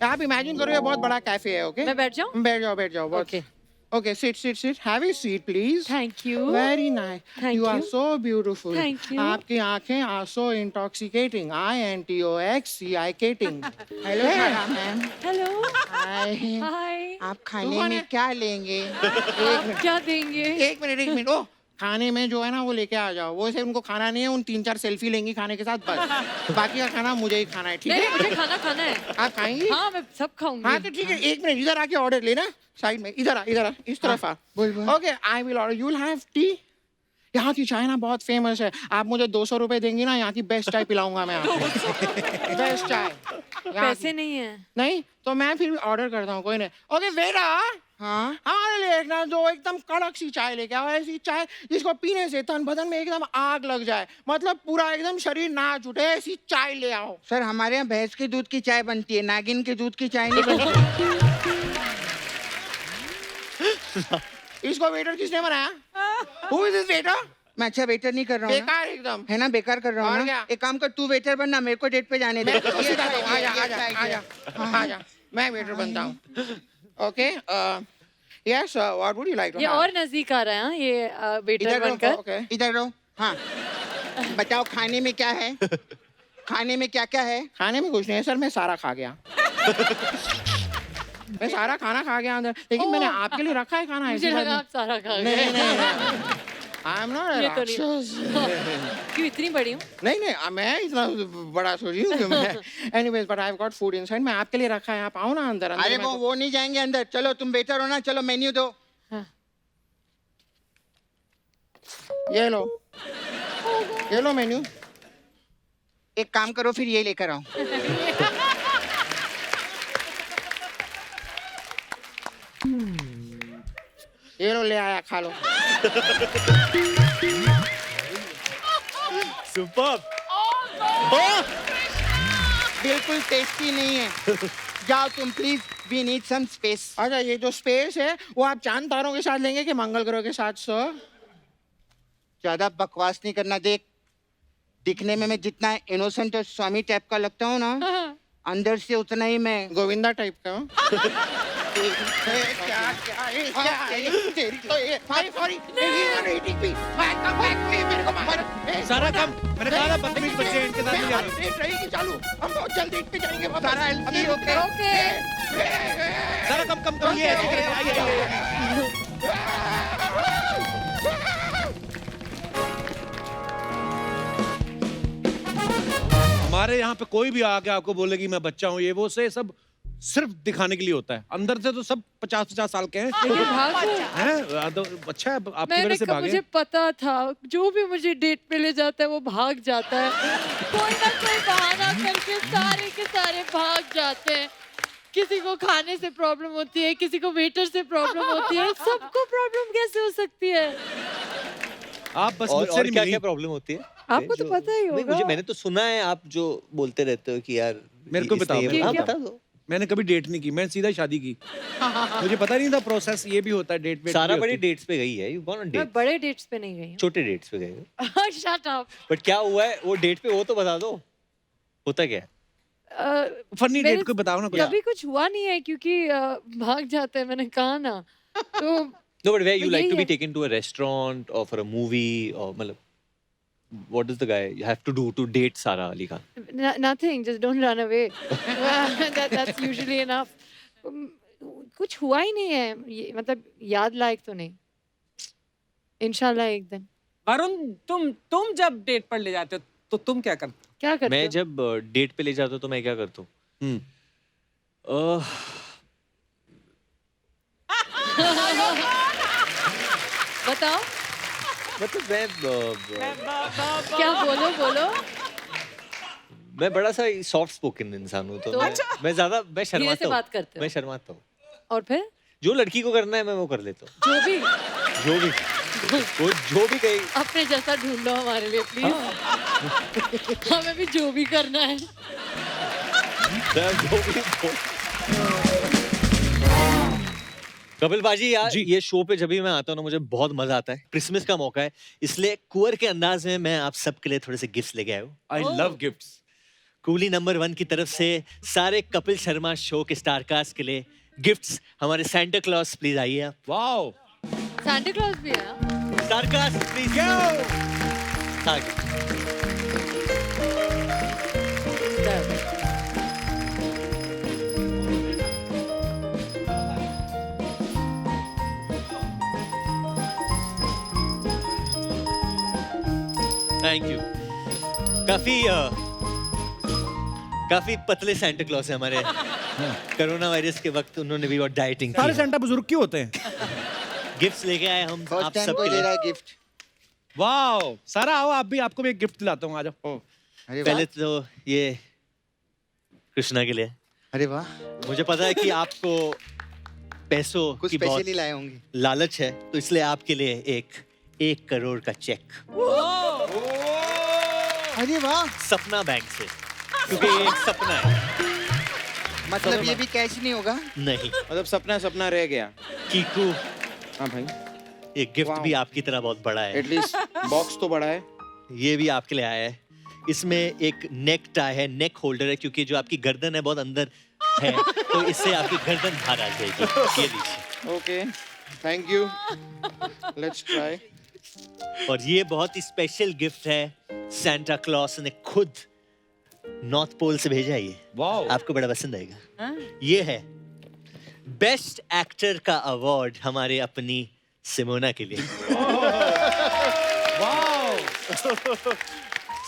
आप इमेजिन करो ये बहुत बड़ा कैफे है। ओके, मैं बैठ जाऊं? बैठ जाओ। Okay. Okay, sit. Have a seat please. Thank you. Very nice. Thank You are you. so beautiful. Thank you. आपकी आंखें are so intoxicating. INTOXIcating. Hello, ma'am. Hello. Hi. हाय। आप खाने में क्या लेंगे? आप क्या देंगे? एक मिनट। ओ, खाने में जो है ना वो लेके आ जाओ। वो से उनको खाना नहीं है, उन 3-4 सेल्फी लेंगी खाने के साथ बस। बाकी का खाना मुझे ही खाना है, ठीक नहीं है? मुझे खाना है। आप खाएंगी? हाँ मैं सब खाऊंगी। हाँ तो ठीक है, एक मिनट इधर आके ऑर्डर लेना। साइड में इधर आ, इस तरफ आ। बोल। Okay, I will order. You will have T. यहाँ की चाय ना बहुत फेमस है। आप मुझे 200 रुपए देंगी ना, यहाँ की बेस्ट चाय पिलाऊंगा मैं आपको। बेस्ट चाय। पैसे नहीं है। नहीं तो मैं फिर ऑर्डर करता हूँ, कोई नहीं। ओके वेटर, हाँ हमारे लिए एक ना जो एकदम कड़क सी चाय लेके आओ। ऐसी चाय जिसको पीने से तन बदन में एकदम आग लग जाए, मतलब पूरा एकदम शरीर नाच उठे, ऐसी चाय ले आओ। सर, हमारे यहाँ भैंस के दूध की चाय बनती है, नागिन के दूध की चाय नहीं बनती। इसको वेटर किसने बनाया? Who is this waiter? मैं अच्छा वेटर नहीं कर रहा हूँ ना, बेकार एकदम। है ना? बेकार कर रहा और हूँ ना। क्या? एक काम कर, तू वेटर बनना, मेरे को डेट पे जाने दे। मैं तो सिखाता हूँ, आजा, मैं वेटर बनता हूँ। Okay, yes, what would you like to ये हैव? और नजदीक आ रहा है ये वेटर इधर बनकर। रहो, इधर रहो। हाँ, बताओ खाने में क्या है? खाने में क्या क्या है? खाने में कुछ नहीं है सर, मैं सारा खा गया। मैं सारा खाना खा गया अंदर, लेकिन मैंने आपके लिए रखा है खाना। मुझे ऐसी बात लगा आप सारा खा नहीं। गए। नहीं आई एम नॉट ये तो नहीं। राक्षस। क्यों इतनी बड़ी हूँ? नहीं, मैं इतना बड़ा सोची हूँ कि मैं anyways but I have got food inside. मैं आपके लिए रखा है, आप आओ ना अंदर। अरे वो नहीं जाएंगे अंदर। चलो तुम बेटर हो ना, चलो मेन्यू दो। हाँ। ये लो मेन्यू। एक काम करो, फिर ये लेकर आओ। ये लो, ले आया, खा लो। सुपर। बिल्कुल टेस्टी नहीं है। जाओ तुम please, we need some space. अच्छा, ये जो स्पेस है वो आप चांद तारों के साथ लेंगे कि मंगल ग्रह के साथ सर? ज्यादा बकवास नहीं करना। देख, दिखने में मैं जितना इनोसेंट और स्वामी टाइप का लगता हूँ ना, अंदर से उतना ही मैं गोविंदा टाइप का हूँ। सारा काम मैंने कहा था बदतमीज बच्चे हैं, इनके साथ नहीं जाना। चालू, हम बहुत जल्दी इट पे जाएंगे। सारा LC ओके। सारा कम ये ऐसे करेगा। आइए। हमारे यहाँ पे कोई भी आके आपको बोले कि मैं बच्चा हूँ, ये वो से सब सिर्फ दिखाने के लिए होता है। अंदर से तो सब 50-50 साल के हैं। लेकिन भाग गए। हैं? तो अच्छा है, आपकी मैंने वजह से कहा, भागे। मुझे पता था जो भी मुझे डेट पे ले जाता है वो भाग जाता है। कोई ना कोई बहाना करके सारे के सारे भाग जाते हैं। किसी को खाने से प्रॉब्लम होती है, किसी को वेटर से प्रॉब्लम होती है। सबको प्रॉब्लम कैसे हो सकती है? आप बस और मुझसे नहीं क्या मिली। क्या प्रॉब्लम होती है? आपको तो पता ही होगा। मैंने तो सुना है, आप जो बोलते रहते हो कि यार मेरे को बताओ। हाँ, क्या? बता दो। मैंने कभी डेट नहीं की, मैं सीधा शादी की। मुझे पता नहीं था प्रोसेस ये भी होता है, डेट वेट सारा भी बड़ी होती है। डेट्स पे गई है। यू गॉन ऑन मैं डेट? बड़े डेट्स पे नहीं गई हूँ। छोटे डेट्स पे गए हो। Shut up. बट क्या हुआ है वो डेट पे, वो तो बता दो। होता क्या है? फनी मेरे- डेट कोई बताओ ना कुछ। कभी कुछ हुआ नहीं है क्योंकि भाग जाते हैं, मैंने कहा ना। तो No, but where you like यही to be है। taken to a restaurant or for a movie or मतलब what does the guy you have to do to date Sara Ali Khan? nothing, just don't run away. That's usually enough. कुछ हुआ ही नहीं है, ये मतलब याद लायक तो नहीं। इंशाल्लाह एक दिन। वरुण, तुम जब डेट पर ले जाते हो तो तुम क्या करते हो? क्या करते मैं हो? जब डेट पे ले जाता हूँ तो मैं क्या करता हूँ? बताओ मतलब क्या, बोलो। मैं बड़ा सा सॉफ्ट स्पोकन इंसान हूँ, तो तो? मैं ज्यादा मैं धीरे से शर्माता बात करते हूँ। हो? मैं शर्माता हूँ। और फिर जो लड़की को करना है मैं वो कर लेता हूँ। जो भी वो जो भी कही। अपने जैसा ढूंढो हमारे लिए प्लीज। हमें भी जो भी करना है। जो भी कपिल बाजी यार, जी। ये शो पे जब भी मैं आता हूँ ना मुझे बहुत मजा आता है। क्रिसमस का मौका है, इसलिए कुंवर के अंदाज में मैं आप सबके लिए थोड़े से गिफ्ट्स लेके आया हूँ। I love gifts. Coolie number 1 की तरफ से सारे कपिल शर्मा शो के स्टारकास्ट के लिए गिफ्ट्स। हमारे सेंटा क्लॉज प्लीज आइए आप। वाओ। सांता क्लॉज भी है। Star cast please. Thank you. काफी पतले सेंटा क्लॉज है हमारे। कोरोना वायरस के वक्त उन्होंने भी बहुत डाइटिंग सारे की। सेंटा बुजुर्ग क्यों होते हैं? गिफ्ट्स लेके आए हम फर्स्ट आप टाइम सबके कोई दे लिए। रहा है गिफ्ट। वाओ। सारा आओ, आप भी, आपको भी एक गिफ्ट दिलाता हूँ, आ जाओ। अरे वाह, पहले तो ये कृष्णा के लिए। अरे वाह, मुझे पता है कि आपको पैसों कुछ की पैसे बहुत नहीं लाए होंगे। लालच है, तो इसलिए आपके लिए 1 करोड़ का चेक अरे वाह, सपना बैंक से, क्योंकि ये एक सपना है। मतलब ये भी कैश नहीं होगा? नहीं, मतलब सपना रह गया। कीकू हाँ भाई, ये गिफ्ट Wow. भी आपकी तरह बहुत बड़ा है। एटलीस्ट बॉक्स तो बड़ा है। ये भी आपके लिए आया है। इसमें एक नेक टाई है, नेक होल्डर है, क्योंकि जो आपकी गर्दन है बहुत अंदर है, तो इससे आपकी गर्दन बाहर आ जाएगी। ये लीजिए। Okay, thank you. Let's try. और ये बहुत ही स्पेशल गिफ्ट है। सेंटा क्लॉस ने खुद नॉर्थ पोल से भेजा है ये, वाओ आपको बड़ा पसंद आएगा। ये है बेस्ट एक्टर का अवार्ड हमारे अपनी सिमोना के लिए।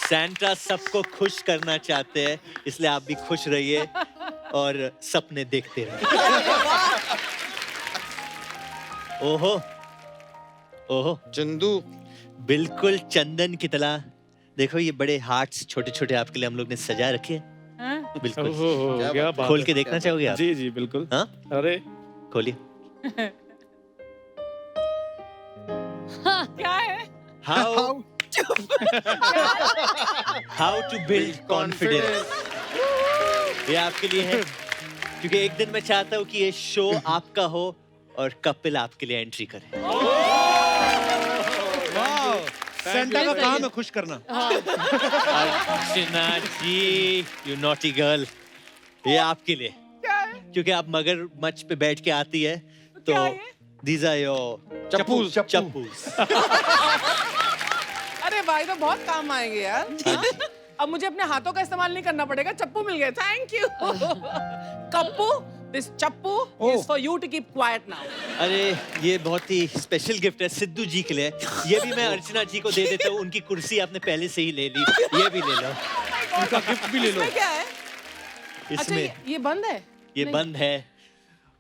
सैंटा सबको खुश करना चाहते हैं, इसलिए आप भी खुश रहिए और सपने देखते रहिए। ओहो ओहो चंदू बिल्कुल चंदन की तरह। देखो ये बड़े हार्ट्स छोटे छोटे आपके लिए हम लोग ने सजा रखे हैं। बिल्कुल क्या बात खोल है। के देखना चाहोगे आप? जी जी बिल्कुल। हाँ अरे खोलिए। क्या है? हाउ टू बिल्ड कॉन्फिडेंस, ये आपके लिए है, क्योंकि एक दिन मैं चाहता हूँ कि ये शो आपका हो और कपिल आपके लिए एंट्री करे। सेंटा का काम है खुश करना। अर्चना जी यू नॉटी गर्ल, ये आपके लिए, क्योंकि आप मगरमच्छ पे बैठ के आती है तो दीज आर योर चप्पूस चप्पूस। अरे भाई तो बहुत काम आएंगे यार। अब मुझे अपने हाथों का इस्तेमाल नहीं करना पड़ेगा, चप्पू मिल गए, थैंक यू। कप्पू, दिस चप्पू is for you to keep quiet now. अरे ये बहुत ही स्पेशल गिफ्ट है सिद्धू जी के लिए, ये भी मैं अर्चना जी को दे देता हूँ, उनकी कुर्सी आपने पहले से ही ले ली, ये भी ले लो, उनका गिफ्ट भी ले लो। इसमें क्या है? अच्छा इसमें ये बंद है? ये नहीं। बंद है ये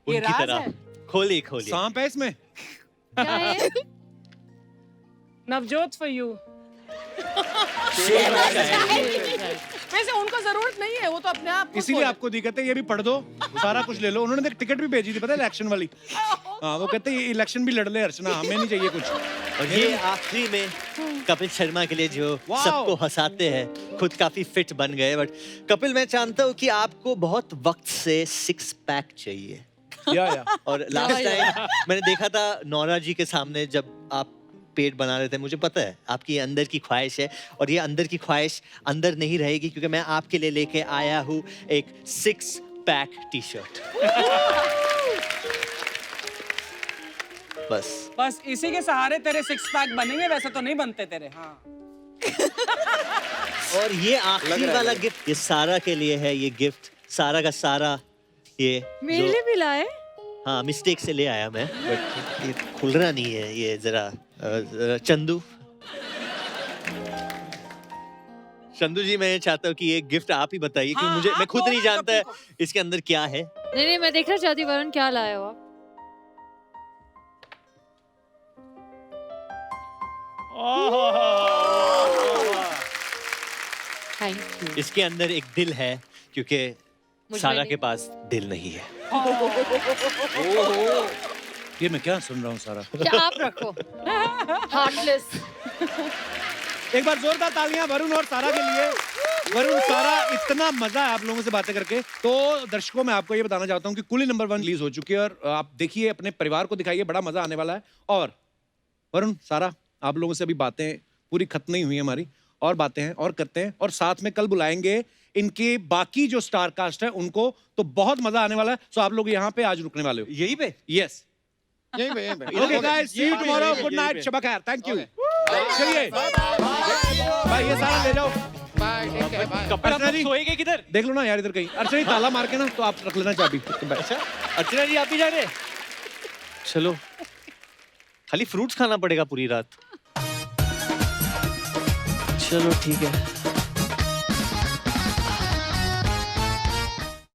उनकी राज तरह। है? खोलिए खोलिए। सांप है इसमें। क्या है? Navjot for you. वैसे उनको जरूरत नहीं है, वो तो अपने आप खुद इसीलिए बोले। आपको दी, कहते हैं ये भी पढ़ दो, सारा कुछ ले लो। उन्होंने एक टिकट भी भेजी थी पता है, इलेक्शन वाली। हाँ वो कहते हैं ये इलेक्शन भी लड़ ले अर्चना, हमें नहीं चाहिए कुछ। और ये आखिरी में कपिल शर्मा के लिए जो वाओ। सबको हंसाते हैं, खुद काफी फिट बन गए, बट कपिल मैं जानता हूँ कि आपको बहुत वक्त से 6 पैक चाहिए। या और लास्ट टाइम मैंने देखा था नौरा जी के सामने जब आप पेट बना रहे थे, मुझे पता है आपकी ये अंदर की ख्वाहिश है, और ये अंदर की ख्वाहिश अंदर नहीं रहेगी, क्योंकि मैं आपके लिए लेके आया हूँ एक 6 पैक टी शर्ट। बस इसी के सहारे तेरे 6 पैक बनेंगे, वैसे तो नहीं बनते तेरे। हाँ और ये आखिरी वाला गिफ्ट ये सारा के लिए है, ये गिफ्ट सारा का सारा ये मेरे जो- लिए भी लाए? हाँ मिस्टेक से ले आया मैं, बट ये खुल रहा नहीं है, ये जरा चंदू जी मैं चाहता हूँ कि ये गिफ्ट आप ही बताइए, क्योंकि हाँ, मुझे मैं आप खुद दो नहीं ना जानता कपिल इसके अंदर क्या है। नहीं नहीं, मैं देखना चाहती हूँ वरुण क्या लाए हो आप। Thank you. इसके अंदर एक दिल है, क्योंकि मुझ सारा में के नहीं। पास दिल नहीं है। ये मैं क्या सुन रहा हूँ सारा। क्या आप रखो। हार्टलेस। एक बार जोरदार तालियां वरुण और सारा के लिए। वरुण सारा इतना मजा है आप लोगों से बातें करके। तो दर्शकों मैं आपको ये बताना चाहता हूँ कि कुली नंबर 1 रिलीज हो चुकी है, और आप देखिए अपने परिवार को दिखाइए, बड़ा मजा आने वाला है। और वरुण सारा आप लोगों से अभी बातें पूरी खत्म नहीं हुई हमारी, और बातें हैं और करते हैं, और साथ में कल बुलाएंगे इनके बाकी जो स्टार कास्ट है उनको, तो बहुत मजा आने वाला है। सो आप लोग यहाँ पे आज रुकने वाले हो यही पे? यस यहीं पे यहीं पे okay guys, see you tomorrow, good night, शब खैर, थैंक यू। चलिए भाई ये सारा ले जाओ। Bye take care bye. Kapil आप अर्चना जी। सोएंगे किधर? देख लो ना यार इधर कहीं, अर्चना जी ताला मार के ना, तो आप रख लेना चाबी। अच्छा अर्चना जी आप भी जा रहे हैं? चलो खाली फ्रूट्स खाना पड़ेगा पूरी रात। चलो ठीक है।